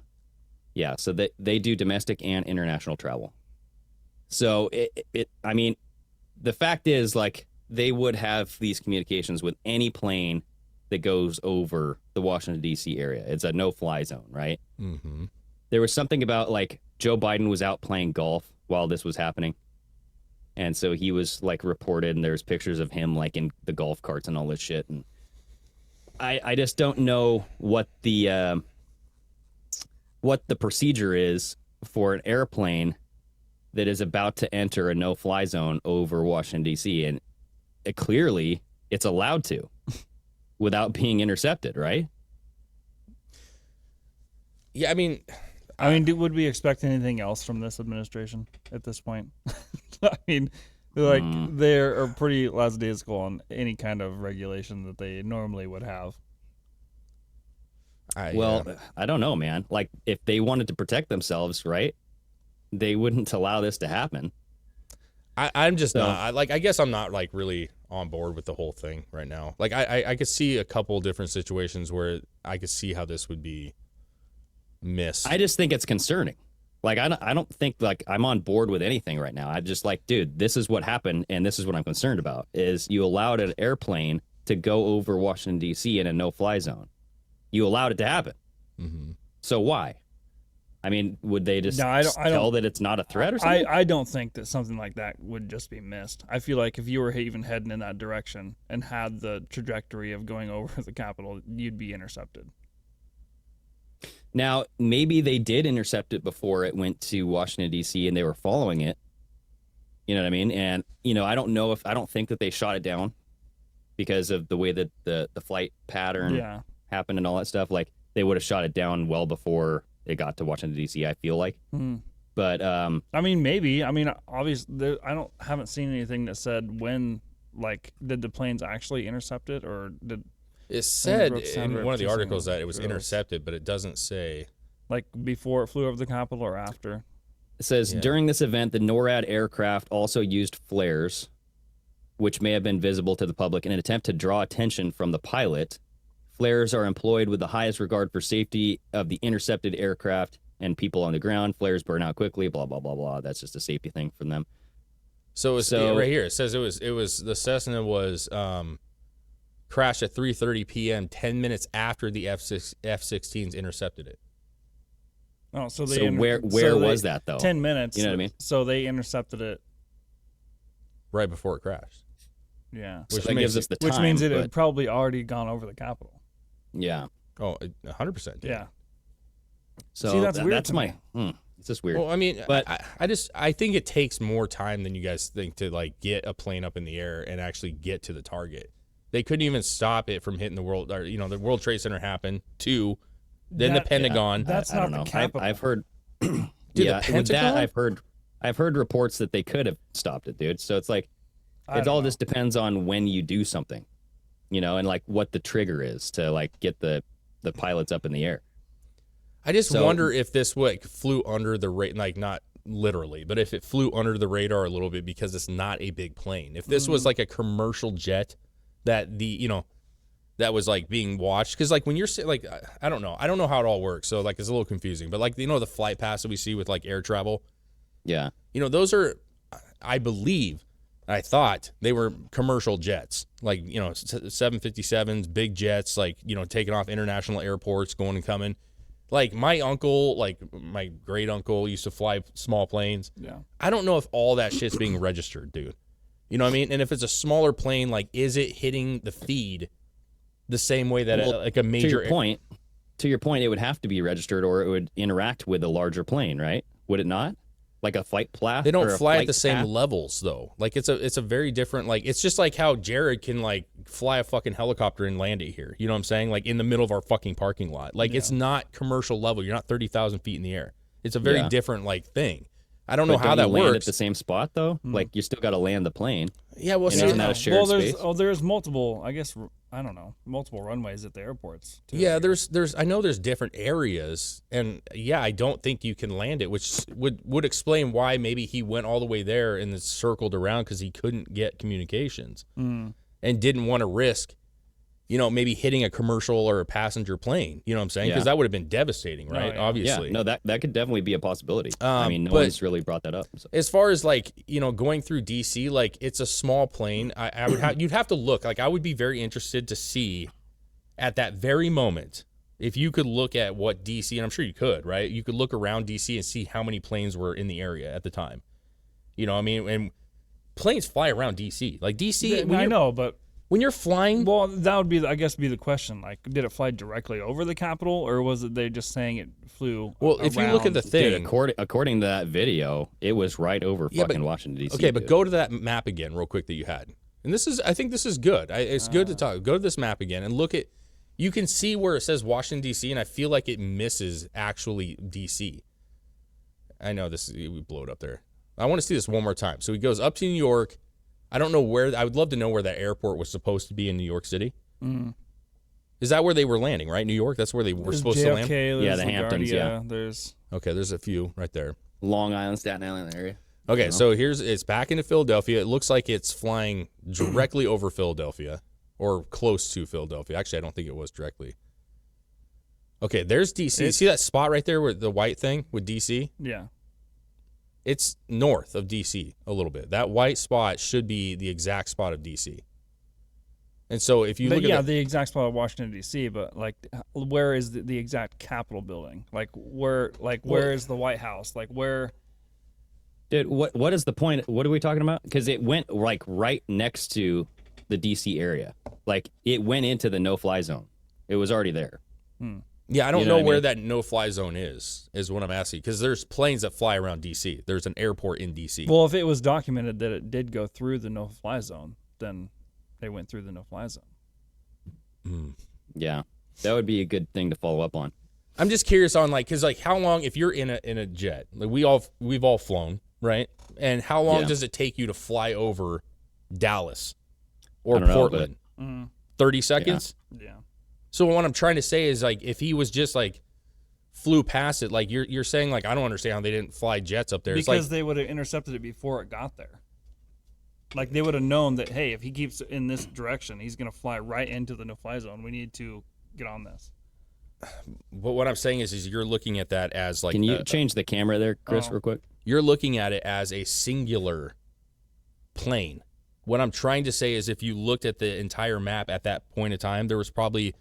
Yeah, so they do domestic and international travel. So I mean, the fact is, like, they would have these communications with any plane that goes over the Washington, D.C. area. It's a no-fly zone, right? Mm-hmm. There was something about, like, Joe Biden was out playing golf while this was happening. And so he was, like, reported, and there's pictures of him, like, in the golf carts and all this shit. And I just don't know what the procedure is for an airplane that is about to enter a no-fly zone over Washington, D.C. And clearly it's allowed to without being intercepted, right? Yeah, I mean, Would we expect anything else from this administration at this point? I mean, they're pretty lackadaisical on any kind of regulation that they normally would have. I don't know, man. Like, if they wanted to protect themselves, right, they wouldn't allow this to happen. I'm just not. I guess I'm not like really on board with the whole thing right now. Like, I could see a couple different situations where I could see how this would be missed. I just think it's concerning. Like I don't think like I'm on board with anything right now. I'm just like, dude, this is what happened, and this is what I'm concerned about. Is you allowed an airplane to go over Washington D.C. in a no-fly zone. You allowed it to happen. Mm-hmm. So why? I mean, would they just No, I don't- tell that it's not a threat or something? I don't think that something like that would just be missed. I feel like if you were even heading in that direction and had the trajectory of going over the Capitol, you'd be intercepted. Now, maybe they did intercept it before it went to Washington, D.C., and they were following it. You know what I mean? And, I don't think that they shot it down because of the way that the flight pattern Yeah. happened and all that stuff. Like, they would have shot it down well before it got to Washington, D.C., I feel like. Hmm. But, I mean, maybe. I mean, obviously, haven't seen anything that said when, like, did the planes actually intercept it, or did It said wrote sound in one of the referencing articles that it was drills. intercepted, but it doesn't say. like before it flew over the Capitol or after? it says, Yeah. during this event, the NORAD aircraft also used flares, which may have been visible to the public in an attempt to draw attention from the pilot. Flares are employed with the highest regard for safety of the intercepted aircraft and people on the ground. Flares burn out quickly, blah, blah, blah, blah. That's just a safety thing from them. So it's So- right here. It says it was the Cessna was crashed at 3:30 p.m. 10 minutes after the F-16s intercepted it. Oh, so they So where was that, though? 10 minutes. You know what I mean? So they intercepted it. Right before it crashed. Yeah. So Which that makes gives us the time. Which means it but- had probably already gone over the Capitol. yeah. Oh, 100%. did. Yeah. So See, that's weird that's to my. me. It's just weird. Well, I mean, But- I think it takes more time than you guys think to like get a plane up in the air and actually get to the target. They couldn't even stop it from hitting the world. Or, the World Trade Center happened. 2, then That- the Pentagon. That's I not don't the know. Capitol. I've heard. the yeah, with that Pentagon? I've heard reports that they could have stopped it, dude. So it's like I it don't all know. just depends on when you do something, and like what the trigger is to like get the pilots up in the air. I just So- wonder if this flew under the radar, like not literally, but if it flew under the radar a little bit because it's not a big plane. If this was like a commercial jet that that was like being watched, because like when you're like I don't know how it all works, so like it's a little confusing. But like the flight paths that we see with like air travel, Yeah. those are, I believe, I thought they were commercial jets, like 757s, big jets, like taking off international airports, going and coming. Like my uncle, like my great uncle used to fly small planes. Yeah. I don't know if all that shit's being registered, dude. You know what I mean? And if it's a smaller plane, like is it hitting the feed the same way that Well, like a major To your point, it would have to be registered, or it would interact with a larger plane, right? Would it not? Like a flight path? They don't or a fly at flight the same path? levels though. Like it's a very different, like it's just like how Jared can like fly a fucking helicopter and land it here. You know what I'm saying? Like in the middle of our fucking parking lot. Like it's not commercial level. You're not 30,000 feet in the air. It's a very Yeah. different like thing. I don't know But how that you land works. at the same spot though. Like you still got to land the plane. Yeah, well, And see, isn't that a shared there's space? there's multiple. I guess I don't know, multiple runways at the airports. Too. yeah, there's I know there's different areas, and yeah, I don't think you can land it, which would explain why maybe he went all the way there and then circled around because he couldn't get communications and didn't want to risk, maybe hitting a commercial or a passenger plane. You know what I'm saying? Because Yeah. that would have been devastating, right? yeah. Obviously. Yeah, no, that could definitely be a possibility. I mean, no but- one's really brought that up. So. As far as like going through DC, like it's a small plane. I would you'd have to look. Like I would be very interested to see at that very moment if you could look at what DC, and I'm sure you could, right? You could look around DC and see how many planes were in the area at the time. I mean, and planes fly around DC. Like DC, Yeah, I know, but when you're flying. well, that would be, I guess, be the question. Like, did it fly directly over the Capitol, or was it they just saying it flew? Well, if you look at the around? thing, Dude, according to that video, it was right over Yeah, fucking but- Washington D.C. okay, but dude. go to that map again, real quick that you had, and I think this is good. It's good to talk. Go to this map again and look at. You can see where it says Washington D.C., and I feel like it misses actually D.C. I know we blow it up there. I want to see this one more time. So he goes up to New York. I don't know where. I would love to know where that airport was supposed to be in New York City. Is that where they were landing? Right, New York. That's where they were There's supposed JFK, to land. There's Yeah, the Hamptons, LaGuardia, There's Okay, there's a few right there. Long Island, Staten Island area. Okay, so it's back into Philadelphia. It looks like it's flying directly over Philadelphia or close to Philadelphia. Actually, I don't think it was directly. Okay, there's DC. See that spot right there with the white thing with DC? yeah. it's north of DC a little bit. That white spot should be the exact spot of DC. And so if you But look yeah, at the exact spot of Washington D.C., but like, where is the exact Capitol building? Like where is the White House? Like where? Dude, what is the point? What are we talking about? Because it went like right next to the DC area. Like it went into the no-fly zone. It was already there. yeah, I don't You know know what I where mean? that no-fly zone is what I'm asking. Because there's planes that fly around DC. There's an airport in DC. Well, if it was documented that it did go through the no-fly zone, then they went through the no-fly zone. Yeah, that would be a good thing to follow up on. I'm just curious on like, cause like how long, if you're in a jet, like we've all flown, right? And how long Yeah. does it take you to fly over Dallas I or don't know, Portland? 30 seconds. Yeah. So what I'm trying to say is like, if he was just like flew past it, like you're saying like, I don't understand how they didn't fly jets up there. It's Because like, they would have intercepted it before it got there. Like they would have known that, hey, if he keeps in this direction, he's going to fly right into the no-fly zone. We need to get on this. but what I'm saying is you're looking at that as like, Can you change the camera there, Chris, real quick? you're looking at it as a singular plane. What I'm trying to say is if you looked at the entire map at that point in time, there was probably,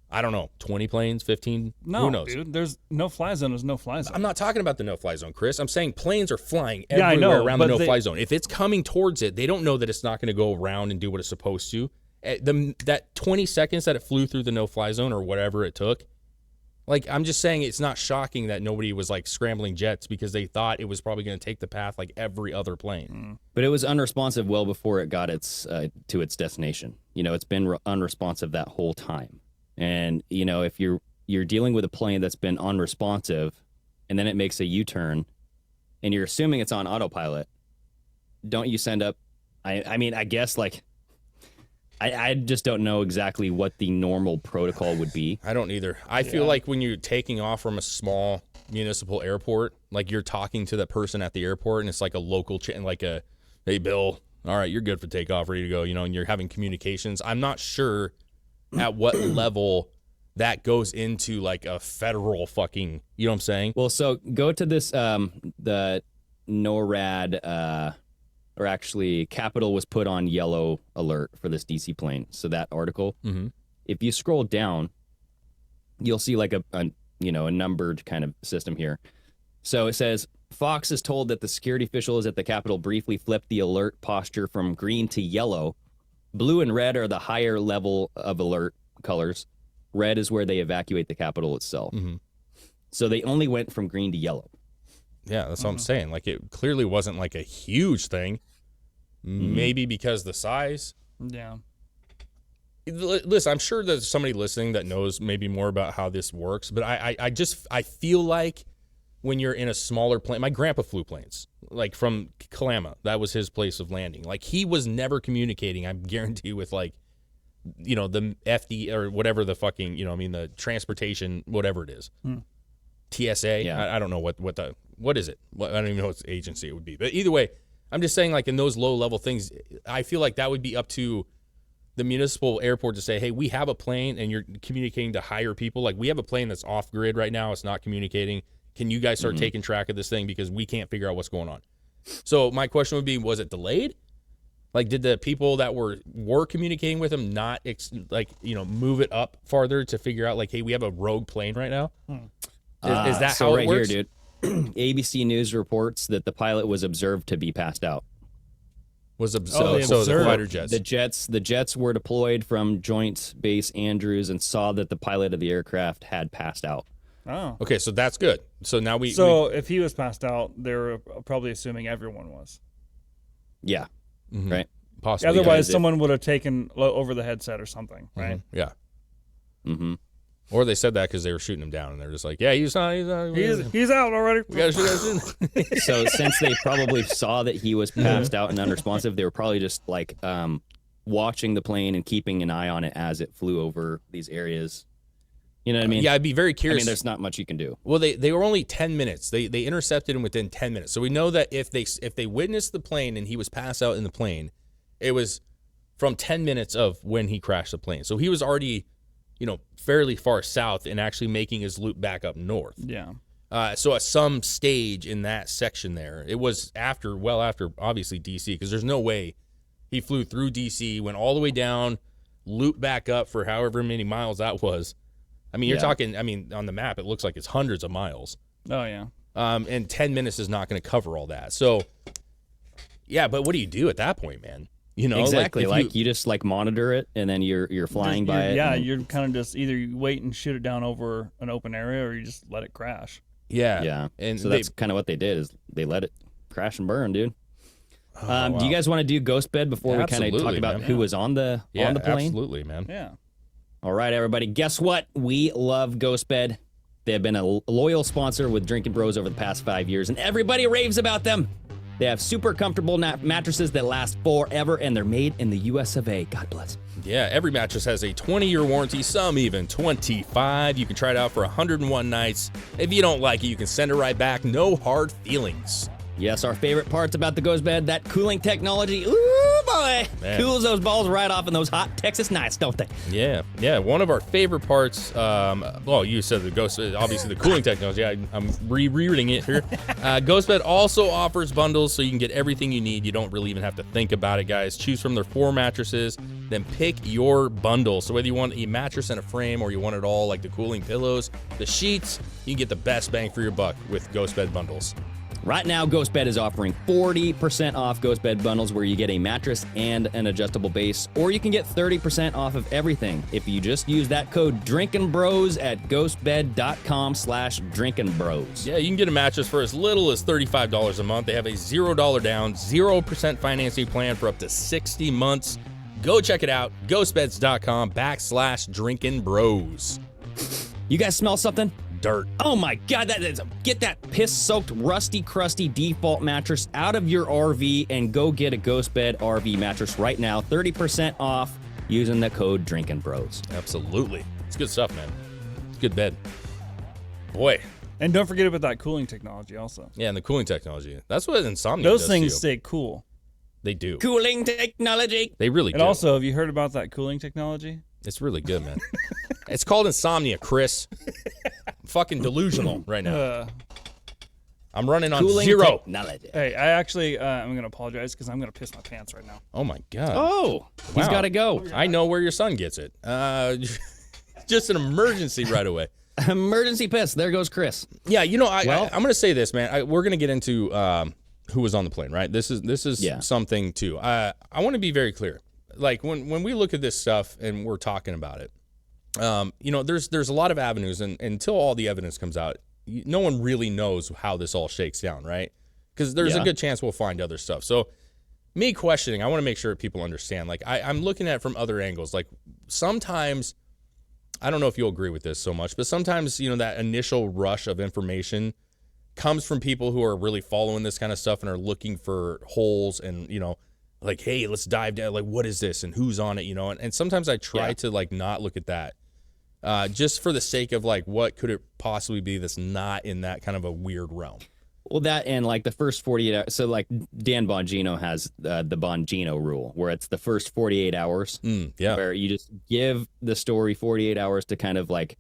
I don't know, 20 planes, 15, No, who knows? dude, there's no-fly zone. There's no-fly zone. I'm not talking about the no-fly zone, Chris. I'm saying planes are flying Yeah, I everywhere know, around the but no-fly zone. If it's coming towards it, they don't know that it's not going to go around and do what it's supposed to. That 20 seconds that it flew through the no-fly zone or whatever it took, like I'm just saying it's not shocking that nobody was like scrambling jets because they thought it was probably going to take the path like every other plane. But it was unresponsive well before it got its to its destination. You know, it's been unresponsive that whole time. And you know, if you're dealing with a plane that's been unresponsive, and then it makes a U-turn, and you're assuming it's on autopilot, don't you send up? I mean, I guess like I just don't know exactly what the normal protocol would be. I don't either. I feel like when you're taking off from a small municipal airport, like you're talking to the person at the airport, and it's like a local like a, hey Bill, all right, you're good for takeoff, ready to go, you know, and you're having communications. I'm not sure at what level that goes into like a federal fucking, you know what I'm saying? Well, so go to this the NORAD or actually Capitol was put on yellow alert for this DC plane. So that article, if you scroll down, you'll see like a numbered kind of system here. So it says Fox is told that the security officials at the Capitol briefly flipped the alert posture from green to yellow. Blue and red are the higher level of alert colors. Red is where they evacuate the Capitol itself. So they only went from green to yellow. Yeah, that's what I'm saying. Like it clearly wasn't like a huge thing. Maybe because the size. Yeah. Listen, I'm sure there's somebody listening that knows maybe more about how this works, but I feel like when you're in a smaller plane, my grandpa flew planes, like from Kalama. That was his place of landing. Like he was never communicating, I guarantee, with like, you know, the FD or whatever the fucking, you know, I mean, the transportation, whatever it is. TSA. Yeah. I don't know what is it? I don't even know what agency it would be. But either way, I'm just saying like in those low level things, I feel like that would be up to the municipal airport to say, hey, we have a plane and you're communicating to higher people. Like we have a plane that's off grid right now. It's not communicating. Can you guys start taking track of this thing? Because we can't figure out what's going on. So my question would be, was it delayed? Like, did the people that were communicating with him not move it up farther to figure out like, hey, we have a rogue plane right now? Is that So how right it works? here, dude. ABC News reports that the pilot was observed to be passed out. they So the observed. fighter jets. The jets were deployed from Joint Base Andrews and saw that the pilot of the aircraft had passed out. Oh. Okay, so that's good. So now we If he was passed out, they're probably assuming everyone was. Yeah, right. possibly Otherwise, if- someone would have taken over the headset or something, right? yeah. Mm-hmm. Or they said that because they were shooting him down, and they're just like, yeah, he's not. He's out already. We gotta shoot. So since they probably saw that he was passed out and unresponsive, they were probably just like watching the plane and keeping an eye on it as it flew over these areas. You know what I mean? Yeah, I'd be very I curious. mean, there's not much you can do. Well, they were only 10 minutes. They intercepted him within 10 minutes. So we know that if they witnessed the plane and he was passed out in the plane, it was from 10 minutes of when he crashed the plane. So he was already, fairly far south and actually making his loop back up north. Yeah. So at some stage in that section there, it was after obviously DC, because there's no way he flew through DC, went all the way down, looped back up for however many miles that was. I mean, you're talking, on the map, it looks like it's hundreds of miles. Oh, yeah. And 10 minutes is not going to cover all that. So, yeah, but what do you do at that point, man? You know, exactly. You just monitor it, and then you're flying by it. Yeah, and... you're kind of just either you wait and shoot it down over an open area, or you just let it crash. Yeah. And so that's kind of what they did, is they let it crash and burn, dude. Wow. Do you guys want to do Ghost Bed before we kind of talk about man. who was on the plane? Absolutely, man. Yeah. All right, everybody. Guess what? We love Ghost Bed. They have been a loyal sponsor with Drinking Bros over the past 5 years, and everybody raves about them. They have super comfortable mattresses that last forever, and they're made in the US of A. God bless. Yeah, every mattress has a 20-year warranty, some even 25. You can try it out for 101 nights. If you don't like it, you can send it right back. No hard feelings. Yes, our favorite parts about the Ghost Bed, that cooling technology. Ooh, boy. Man. Cools those balls right off in those hot Texas nights, don't they? Yeah. One of our favorite parts, well, you said the Ghost, obviously the cooling technology. I'm rereading it here. Ghost Bed also offers bundles, so you can get everything you need. You don't really even have to think about it, guys. Choose from their 4 mattresses, then pick your bundle. So whether you want a mattress and a frame, or you want it all, like the cooling pillows, the sheets, you can get the best bang for your buck with Ghost Bed bundles. Right now, Ghost Bed is offering 40% off Ghost Bed bundles, where you get a mattress and an adjustable base, or you can get 30% off of everything if you just use that code DrinkinBros at ghostbed.com/drinkinbros. Yeah, you can get a mattress for as little as $35 a month. They have a $0 down, 0% financing plan for up to 60 months. Go check it out, ghostbeds.com/drinkinbros. You guys smell something? Dirt. Oh my God, get that piss-soaked, rusty, crusty default mattress out of your RV and go get a Ghost Bed RV mattress right now. 30% off using the code DrinkinBros. Absolutely. It's good stuff, man. It's good bed. Boy. And don't forget about that cooling technology also. Yeah, and the cooling technology. That's what Insomnia Those does things to you. stay cool. They do. Cooling technology. They really And do. also, have you heard about that cooling technology? It's really good, man. It's called Insomnia, Chris. I'm fucking delusional right now. I'm running on Cooling 0. technology. Hey, I actually, I'm going to apologize because I'm going to piss my pants right now. Oh, my God. Oh, he's Wow. got to go. I know where your son gets it. Just an emergency right away. Emergency piss. There goes Chris. Yeah, you know, I'm Well- going to say this, man. We're going to get into who was on the plane, right? This is Yeah. something, too. I want to be very clear. Like, when we look at this stuff and we're talking about it, you know, there's a lot of avenues, and until all the evidence comes out, no one really knows how this all shakes down, right? Because there's a good chance we'll find other stuff. So me questioning, I want to make sure people understand. Like, I'm looking at it from other angles. Like, sometimes, I don't know if you'll agree with this so much, but sometimes, you know, that initial rush of information comes from people who are really following this kind of stuff and are looking for holes and, you know, like, hey, let's dive down. Like, what is this and who's on it, you know? And sometimes I try to, like, not look at that just for the sake of, like, what could it possibly be that's not in that kind of a weird realm. Well, that and like the first 48 hours. So like Dan Bongino has the Bongino rule, where it's the first 48 hours Yeah. where you just give the story 48 hours to kind of like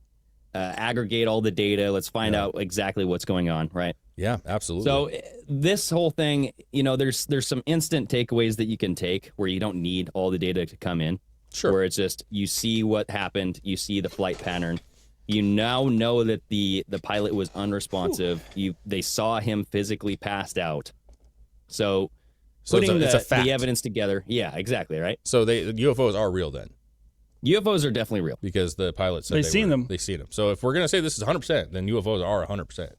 aggregate all the data. Let's find out exactly what's going on, right? Yeah, absolutely. So this whole thing, you know, there's some instant takeaways that you can take where you don't need all the data to come in. Sure. Where it's just you see what happened, you see the flight pattern. You now know that the pilot was unresponsive. They saw him physically passed out. So putting it's a fact. the evidence together, yeah, exactly, right? So the UFOs are real then, UFOs are definitely real. because the pilot said They've seen them. They've seen them. So if we're gonna say this is 100%, then UFOs are 100%.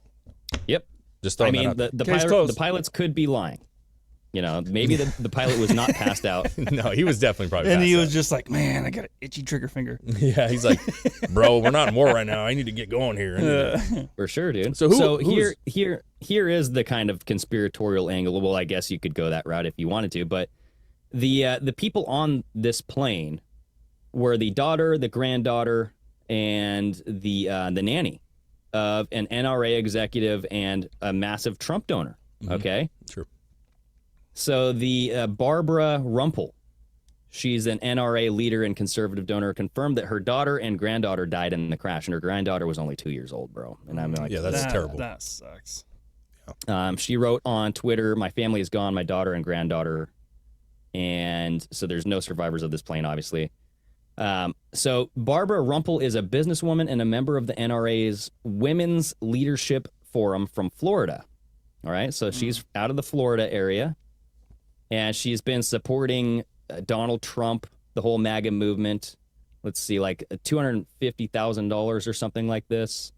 Yep. Just I throwing that mean, out there. Case closed. the pilots could be lying. You know, maybe the pilot was not passed out. No, he was definitely probably. And past he that. was just like, man, I got an itchy trigger finger. Yeah, he's like, bro, we're not in war right now. I need to get going here. I need to-" For sure, dude. So who's- here is the kind of conspiratorial angle. Well, I guess you could go that route if you wanted to, but the people on this plane were the daughter, the granddaughter, and the nanny of an NRA executive and a massive Trump donor. Okay, Sure. so the Barbara Rumpel, She's an NRA leader and conservative donor. Confirmed that her daughter and granddaughter died in the crash, and her granddaughter was only 2 years old, bro. And I'm like, Yeah, that's terrible. That sucks. She wrote on Twitter, "My family is gone, my daughter and granddaughter." And so there's no survivors of this plane, obviously. So Barbara Rumpel is a businesswoman and a member of the NRA's Women's Leadership Forum from Florida. All right. So she's out of the Florida area, and she's been supporting Donald Trump, the whole MAGA movement. Let's see, like $250,000 or something like this.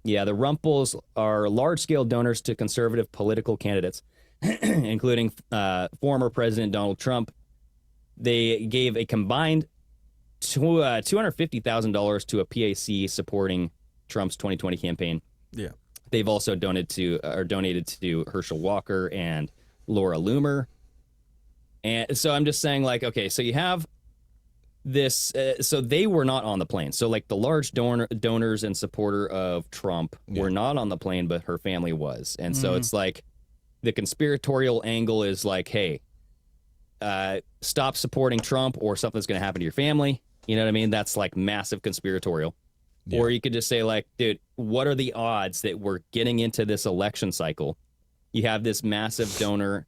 Yeah, the Rumpels are large-scale donors to conservative political candidates, including former President Donald Trump. They gave a combined $250,000 to a PAC supporting Trump's 2020 campaign. Yeah. They've also donated to Herschel Walker and Laura Loomer. And so I'm just saying, like, okay, so you have this. So they were not on the plane. So like the large donors and supporter of Trump were not on the plane, but her family was. And so it's like the conspiratorial angle is like, hey, stop supporting Trump or something's going to happen to your family. You know what I mean? That's like massive conspiratorial. Yeah. Or you could just say like, dude, what are the odds that we're getting into this election cycle? You have this massive donor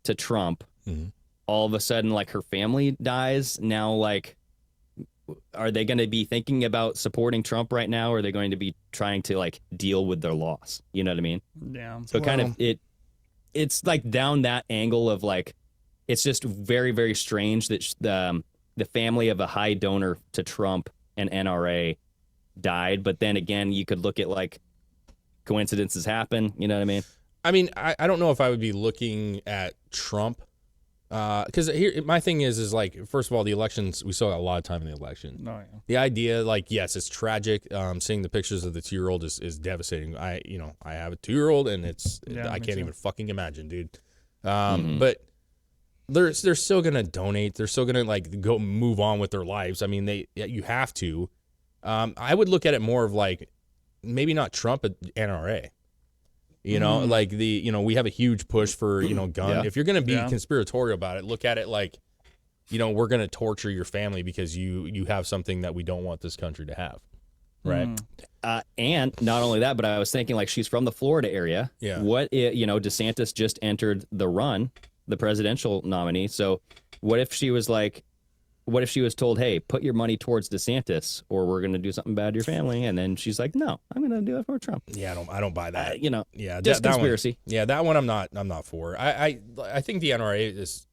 to Trump. Mm-hmm. All of a sudden, like her family dies. Now, like, are they going to be thinking about supporting Trump right now? Or are they going to be trying to like deal with their loss? You know what I mean? Yeah. So kind of it's like down that angle of like, it's just very, very strange that the family of a high donor to Trump and NRA died. But then again, you could look at like coincidences happen. You know what I mean? I mean, I don't know if I would be looking at Trump. Because here, my thing is like, first of all, the elections, we still got a lot of time in the election. Oh, yeah. The idea, like, yes, it's tragic. Seeing the pictures of the 2-year-old is devastating. I have a 2-year-old, and I can't even fucking imagine, dude. But they're still gonna donate. They're still gonna like go move on with their lives. I mean, you have to. I would look at it more of like maybe not Trump, but NRA. You know, like we have a huge push for, gun. Yeah. If you're going to be conspiratorial about it, look at it like, we're going to torture your family because you have something that we don't want this country to have. Right. And not only that, but I was thinking like she's from the Florida area. Yeah. What if, DeSantis just entered the presidential nominee. So what if she was told, hey, put your money towards DeSantis or we're going to do something bad to your family? And then she's like, no, I'm going to do it for Trump. Yeah, I don't buy that. Yeah, just conspiracy. That one I'm not for. I think the NRA is,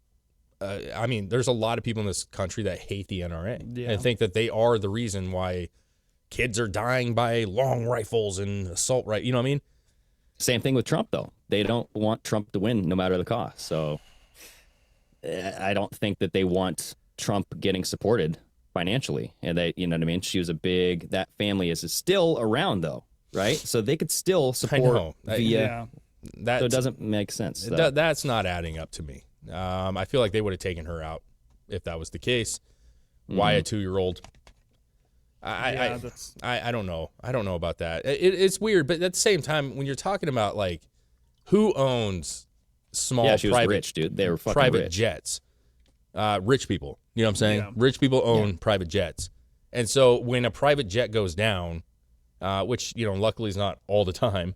there's a lot of people in this country that hate the NRA. Yeah. And think that they are the reason why kids are dying by long rifles and assault rifles. You know what I mean? Same thing with Trump, though. They don't want Trump to win no matter the cost. So I don't think that they want Trump getting supported financially, and they, you know what I mean? She was that family is still around though, right? So they could still support via. So it doesn't make sense. That's not adding up to me. I feel like they would have taken her out if that was the case. Why a 2-year-old? I don't know. I don't know about that. It's weird, but at the same time, when you're talking about like who owns small she was private rich, dude. They were fucking private rich. Jets. Rich people, you know what I'm saying? Yeah. Rich people own private jets. And so when a private jet goes down, which, luckily is not all the time,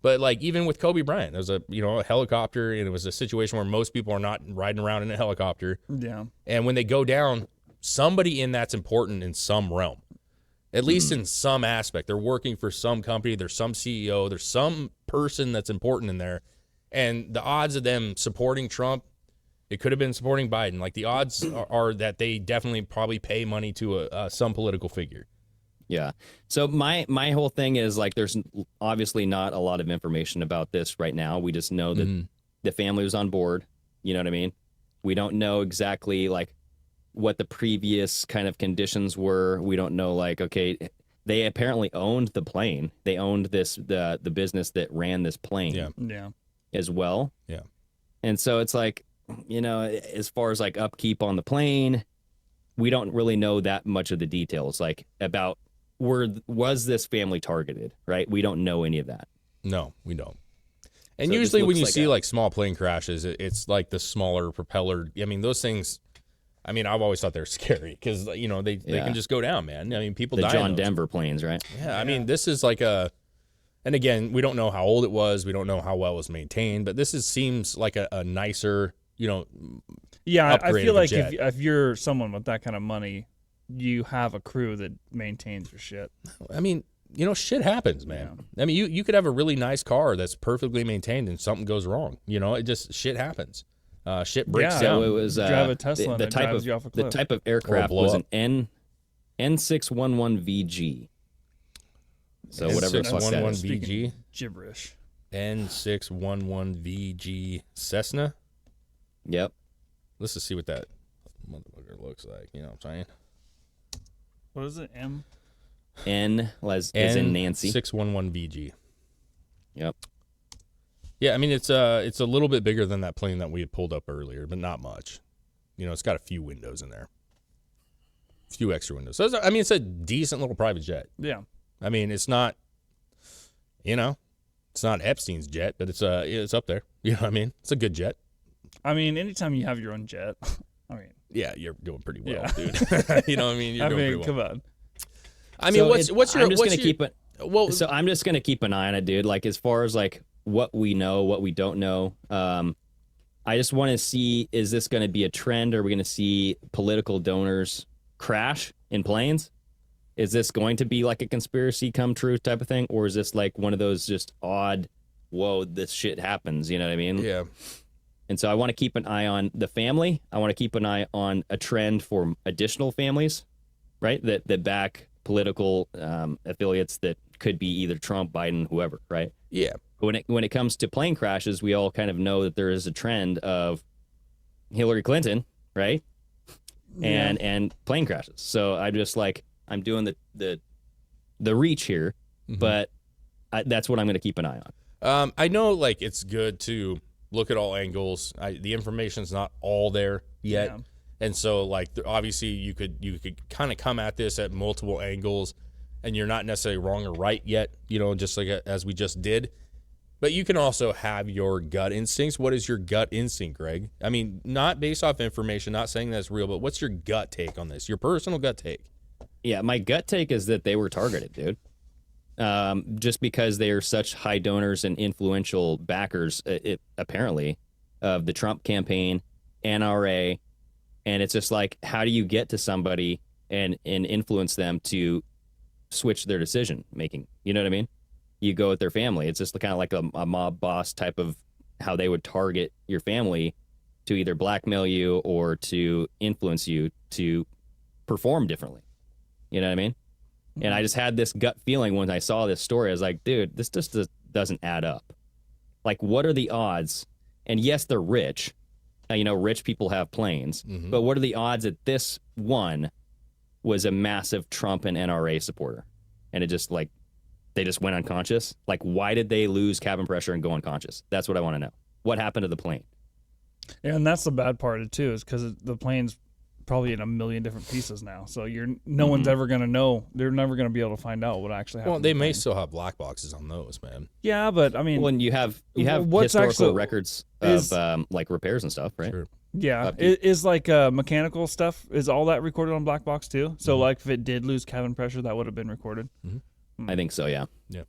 but like even with Kobe Bryant, there was a helicopter, and it was a situation where most people are not riding around in a helicopter. Yeah. And when they go down, somebody in that's important in some realm, at least in some aspect. They're working for some company. There's some CEO. There's some person that's important in there. And the odds of them supporting Trump, it could have been supporting Biden. Like the odds are that they definitely probably pay money to some political figure. Yeah. So my whole thing is like, there's obviously not a lot of information about this right now. We just know that the family was on board. You know what I mean? We don't know exactly like what the previous kind of conditions were. We don't know like, okay, they apparently owned the plane. They owned the business that ran this plane as well. Yeah. And so it's like, as far as like upkeep on the plane, we don't really know that much of the details, like about was this family targeted, right? We don't know any of that. No, we don't. And So usually when you like see like small plane crashes, it's like the smaller propeller. I mean, those things, I mean, I've always thought they're scary because they Yeah. can just go down, man. I mean, people The die. John in those. Denver planes, right? Yeah, I mean, this is like and again, we don't know how old it was. We don't know how well it was maintained, but seems like a nicer, Yeah, I upgrade feel of a like jet. if you're someone with that kind of money, you have a crew that maintains your shit. I mean, shit happens, man. I mean, you could have a really nice car that's perfectly maintained and something goes wrong. Shit happens. Shit breaks Yeah. down. So it was Drive a Tesla and the it type drives of you off a the cliff. type of aircraft blow was up. an N611VG. So whatever the fuck that N611 is. Speaking VG. gibberish. N611VG Cessna. Yep. Let's just see what that motherfucker looks like. You know what I'm saying? What is it? M? N as in Nancy. N611VG. Yep. Yeah, I mean it's a little bit bigger than that plane that we had pulled up earlier, but not much. It's got a few windows in there, a few extra windows. So it's a decent little private jet. Yeah. I mean, it's not, it's not Epstein's jet, but it's up there. You know what I mean? It's a good jet. I mean, anytime you have your own jet, I mean, Yeah, you're doing pretty well, Yeah. dude. You know what I mean? You're I doing mean, pretty well. come on. I mean, what's your? I'm just what's gonna your, keep it. Well, So I'm just gonna keep an eye on it, dude. Like as far as like what we know, what we don't know. I just want to see, is this going to be a trend? Are we going to see political donors crash in planes? Is this going to be like a conspiracy come true type of thing, or is this like one of those just odd, whoa, this shit happens? You know what I mean? yeah. And so I want to keep an eye on the family. I want to keep an eye on a trend for additional families, right? That back political affiliates that could be either Trump, Biden, whoever, right? Yeah. When it comes to plane crashes, we all kind of know that there is a trend of Hillary Clinton, right? And plane crashes. So I'm just like, I'm doing the reach here, but that's what I'm going to keep an eye on. I know, like, it's good to look at all angles. The information's not all there yet, Yeah. and so like obviously you could kind of come at this at multiple angles, and you're not necessarily wrong or right yet. Just like as we just did. But you can also have your gut instincts. What is your gut instinct, Greg? I mean, not based off information, not saying that's real, but what's your gut take on this? Your personal gut take? Yeah, my gut take is that they were targeted, dude. Just because they are such high donors and influential backers, apparently, of the Trump campaign, NRA, and it's just like, how do you get to somebody and influence them to switch their decision making? You know what I mean? You go with their family. It's just kind of like a mob boss type of how they would target your family to either blackmail you or to influence you to perform differently. You know what I mean? And I just had this gut feeling when I saw this story. I was like, dude, this just doesn't add up. Like, what are the odds? And yes, they're rich. Rich people have planes. But what are the odds that this one was a massive Trump and NRA supporter? And it just like, they just went unconscious. Like, why did they lose cabin pressure and go unconscious? That's what I want to know. What happened to the plane? Yeah, and that's the bad part of it too, is because the plane's probably in a million different pieces now. So no one's ever gonna know. They're never gonna be able to find out what actually happened. Well, to they the may plane. still have black boxes on those, man. Yeah, but I mean, When you have what's historical actually- records is- of like repairs and stuff, right? Sure. yeah, upbeat. is like mechanical stuff. Is all that recorded on black box too? So like, if it did lose cabin pressure, that would have been recorded. I think so. Yeah. Yeah.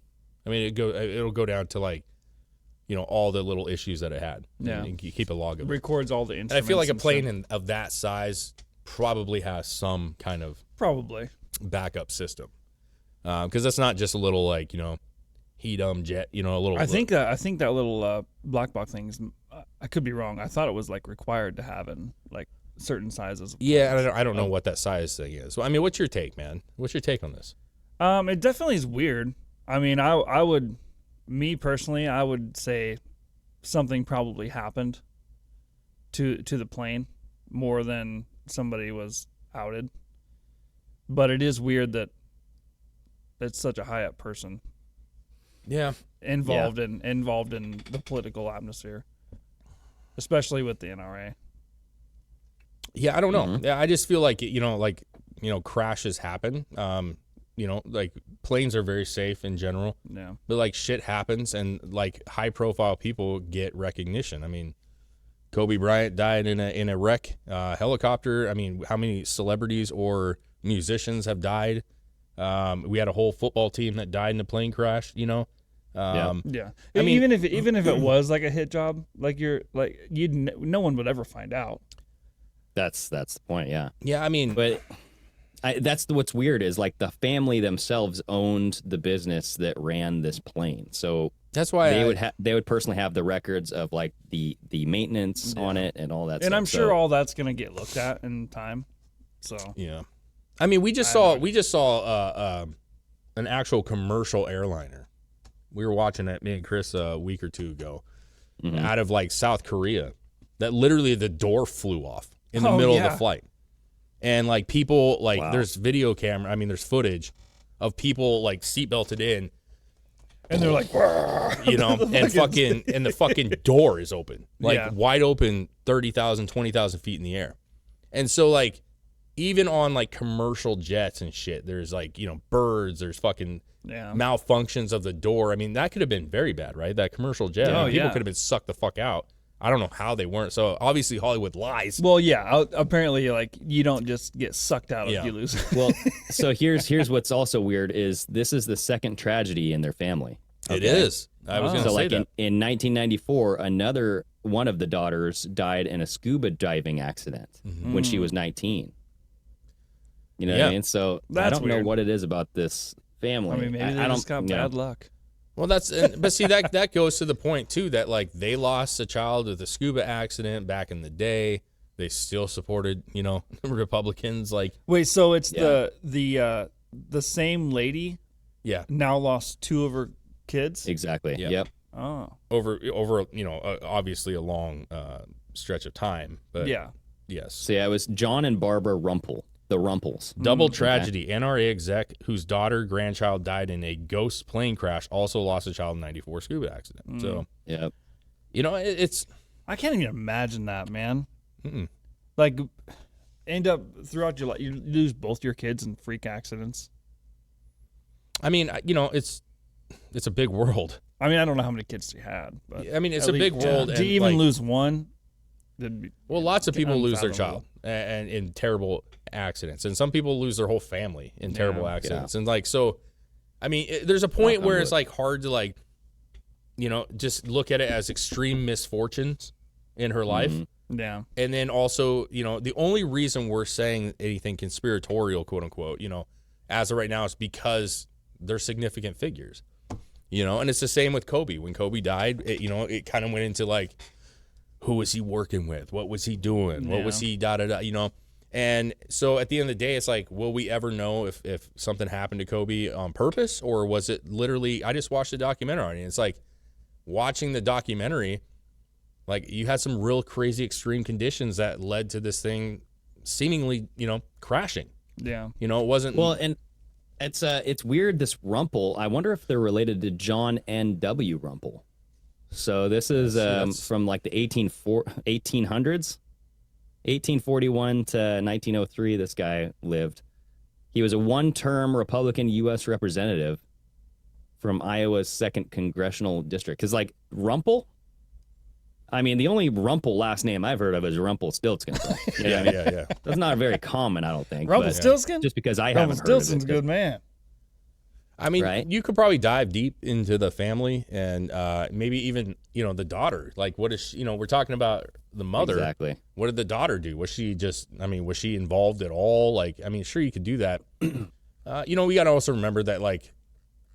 I mean, it'll go down to like, all the little issues that it had. Yeah. And you keep a log of it. Records all the And instruments. I feel like a and plane stuff. of that size probably has some kind of Probably. backup system, because that's not just a little like heat jet. A little. I think that little black box things. I could be wrong. I thought it was like required to have in like certain sizes. Of Yeah, planes. I don't know what that size thing is. So I mean, what's your take, man? What's your take on this? It definitely is weird. I mean, I would, me personally, I would say something probably happened to the plane more than somebody was outed. But it is weird that it's such a high up person Yeah. involved in the political atmosphere, especially with the NRA. Yeah, I don't know. Mm-hmm. Yeah, I just feel like crashes happen. Like planes are very safe in general, Yeah. but like shit happens, and like high profile people get recognition. I mean, Kobe Bryant died in a wreck, helicopter. I mean, how many celebrities or musicians have died? We had a whole football team that died in a plane crash. You know. Yeah. I mean- even if it was like a hit job, like no one would ever find out. That's the point. Yeah. Yeah, I mean, But that's what's weird is like the family themselves owned the business that ran this plane, so that's why they would personally have the records of like the maintenance on it and all that. And stuff. I'm sure So, all that's gonna get looked at in time. So Yeah, I mean, we just saw an actual commercial airliner. We were watching it, me and Chris, a week or two ago, out of like South Korea. That literally the door flew off in the middle of the flight, and like people like there's video camera. I mean, there's footage of people like seatbelted in, and they're like, you know, and the fucking door is open, like Yeah. wide open, 30,000, 20,000 feet in the air. And so like, even on like commercial jets and shit, there's like, you know, birds, there's fucking malfunctions of the door. I mean, that could have been very bad, right? That commercial jet, I mean, people could have been sucked the fuck out. I don't know how they weren't. So obviously Hollywood lies. well, yeah. Apparently, like you don't just get sucked out if you lose. well, so here's what's also weird is this is the second tragedy in their family. It is. I was going to So say like that. in 1994, another one of the daughters died in a scuba diving accident when she was 19. You know what I mean? So I That's don't know weird. what it is about this family. I mean, maybe I they don't just got you know. bad luck. Well, but see, that goes to the point too that like they lost a child with a scuba accident back in the day. They still supported, you know, Republicans. Like, Wait, so it's the same lady yeah, now lost 2 of her kids? Exactly. Yeah. Yep. Oh, over you know, obviously a long stretch of time. But yeah. yes. So yeah, it was John and Barbara Rumpel, the Rumpels. Double tragedy. NRA exec whose grandchild died in a ghost plane crash also lost a child in '94 scuba accident. So, Yep. you know, it's I can't even imagine that, man. Mm-mm. Like, end up throughout your life, you lose both your kids in freak accidents. I mean, you know, it's a big world. I mean, I don't know how many kids you had, but I mean, it's at a big least, world. To and, even like, lose one, that'd be well, lots of people lose their child unfathomable. and in terrible accidents, and some people lose their whole family in terrible accidents. And like, so, I mean, there's a point where it's like hard to like, you know, just look at it as extreme misfortunes in her life. Yeah. And then also, you know, the only reason we're saying anything conspiratorial, quote unquote, you know, as of right now is because they're significant figures, you know, and it's the same with Kobe. When Kobe died, you know, it kind of went into like, who was he working with? What was he doing? What was he you know? And so at the end of the day, it's like, will we ever know if something happened to Kobe on purpose, or was it literally, I just watched a documentary on it. And it's like watching the documentary, like you had some real crazy extreme conditions that led to this thing seemingly, you know, crashing. Yeah. You know, it wasn't. Well, and it's weird. This Rumpel. I wonder if they're related to John N.W. Rumpel. So this is from like the 1800s, 1841 to 1903. This guy lived. He was a one-term Republican U.S. representative from Iowa's 2nd Congressional District. Because like Rumpel, I mean, the only Rumpel last name I've heard of is Rumpelstiltskin. You know what I mean? yeah. That's not very common, I don't think. but Rumpelstiltskin? Just because I haven't heard of it. Rumpelstiltskin's a good man. I mean, Right. you could probably dive deep into the family and maybe even, you know, the daughter. Like, what is she, you know, we're talking about the mother. Exactly. What did the daughter do? Was she just, I mean, was she involved at all? Like, I mean, sure, you could do that. You know, we got to also remember that, like,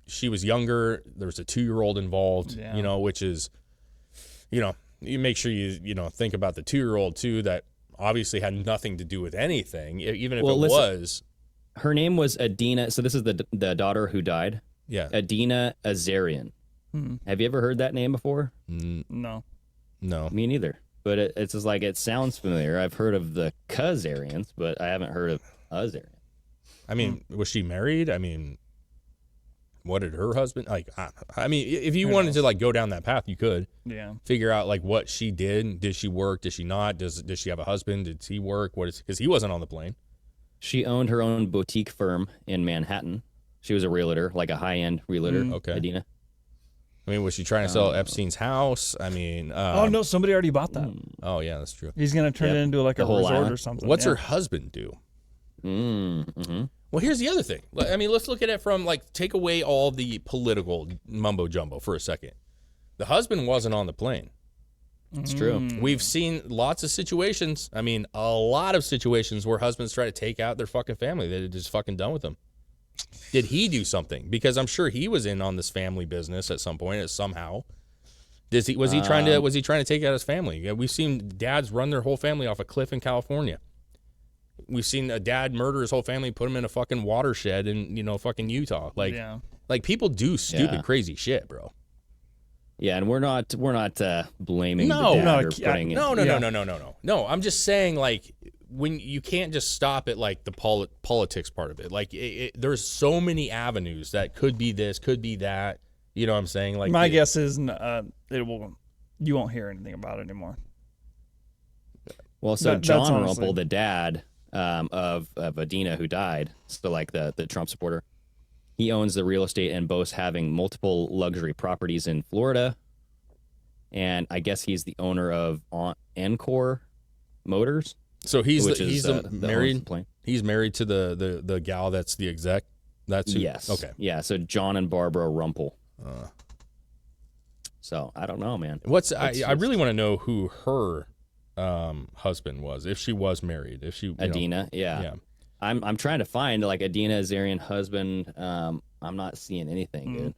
she was younger. There was a 2-year-old involved, Yeah. you know, which is, you know, you make sure you know, think about the 2-year-old too, that obviously had nothing to do with anything, even if Well, it listen, was. Her name was Adina. So this is the daughter who died. Yeah. Adina Azarian. Have you ever heard that name before? No. No. Me neither. But it's just like, it sounds familiar. I've heard of the Khazarians, but I haven't heard of Azarian. I mean, was she married? I mean, what did her husband like? I mean, if you wanted to like go down that path, you could Yeah. figure out like what she did. Did she work? Did she not? Does she have a husband? Did he work? What is, because he wasn't on the plane. She owned her own boutique firm in Manhattan. She was a realtor, like a high-end realtor, Okay. Adina. I mean, was she trying to sell Epstein's house? I mean, Oh no, somebody already bought that. oh yeah, that's true. He's gonna turn Yep. it into like The a whole resort island. or something. What's yeah. her husband do? Mm-hmm. Well, here's the other thing. I mean, let's look at it from like take away all the political mumbo jumbo for a second. The husband wasn't on the plane. It's true. We've seen lots of situations. I mean, a lot of situations where husbands try to take out their fucking family. They're just fucking done with them. Did he do something? Because I'm sure he was in on this family business at some point, somehow. Was he trying to take out his family? Yeah, we've seen dads run their whole family off a cliff in California. We've seen a dad murder his whole family, put him in a fucking watershed in fucking Utah. Like people do stupid, crazy shit, bro. Yeah, and we're not blaming No. the dad No, or putting No. I'm just saying, like, when you can't just stop at like the politics part of it. Like, there's so many avenues that could be this, could be that. You know what I'm saying? Like, My guess is you won't hear anything about it anymore. Well, so That's John honestly- Rumpel, the dad of Adina who died, so like the Trump supporter, he owns the real estate and boasts having multiple luxury properties in Florida. And I guess he's the owner of Encore Motors. So he's which is, that owns the married. plane. He's married to the gal that's the exec. That's who, Yes. Okay. Yeah. So John and Barbara Rumpel. So I don't know, man. I really want to know who her husband was, if she was married, if she Adina. Yeah. yeah. I'm trying to find like Adina Azarian husband. I'm not seeing anything, dude.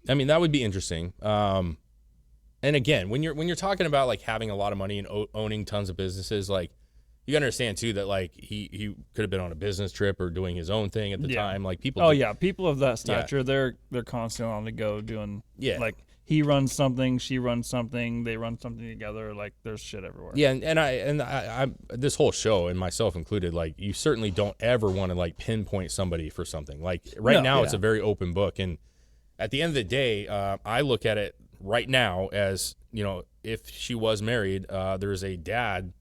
I mean, that would be interesting. And again, when you're talking about like having a lot of money and owning tons of businesses, like you gotta understand too that like he could have been on a business trip or doing his own thing at the time. Like people. Oh yeah, people of that stature, they're constantly on the go doing. Yeah. Like he runs something, she runs something, they run something together. Like there's shit everywhere. Yeah, and I this whole show and myself included, like you certainly don't ever want to like pinpoint somebody for something. Like right now, it's a very open book, and at the end of the day, I look at it right now as if she was married, there's a dad,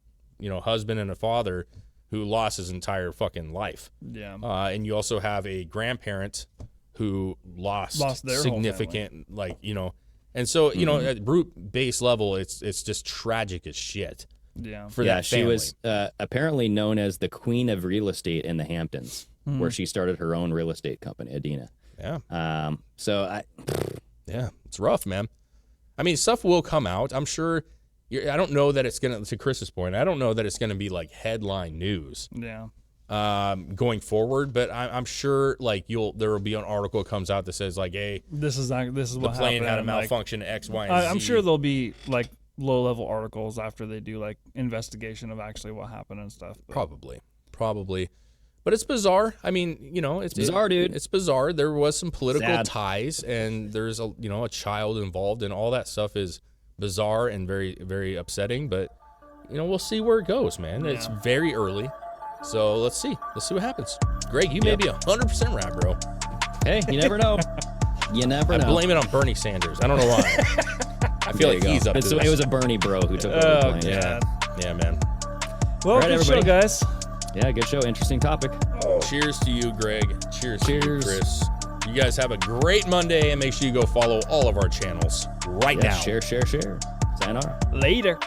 husband and a father who lost his entire fucking life. Yeah. And you also have a grandparent who lost their whole significant, and so at root base level, it's just tragic as shit. Yeah. For Yeah, that she family. was apparently known as the queen of real estate in the Hamptons, where she started her own real estate company, Adina. Yeah. So Yeah, it's rough, man. I mean, stuff will come out. I'm sure. I don't know that it's gonna. To Chris's point, I don't know that it's gonna be like headline news Yeah. going forward. But I'm sure like there will be an article that comes out that says like, hey, This is the what plane happened. had a and, like, malfunction X, Y, and Z. I'm sure there'll be like low level articles after they do like investigation of actually what happened and stuff. But Probably. But it's bizarre. I mean, it's bizarre, dude. It's bizarre. There was some political Sad. ties, and there's a child involved, and all that stuff is bizarre and very, very upsetting. But we'll see where it goes, man. It's very early, so let's see. Let's see what happens. Greg, you may be 100% right, bro. hey, you never know. You never I know. blame it on Bernie Sanders. I don't know why. I feel There like you he's go. up to It's- this. It was a Bernie bro who took over the Oh, plane. yeah. Yeah, man. Well, All right, good show, everybody. guys. Yeah, good show. Interesting topic. Cheers to you, Greg. Cheers to you, Cheers. Chris. You guys have a great Monday, and make sure you go follow all of our channels right Yeah, now. share. Sayonara. Later.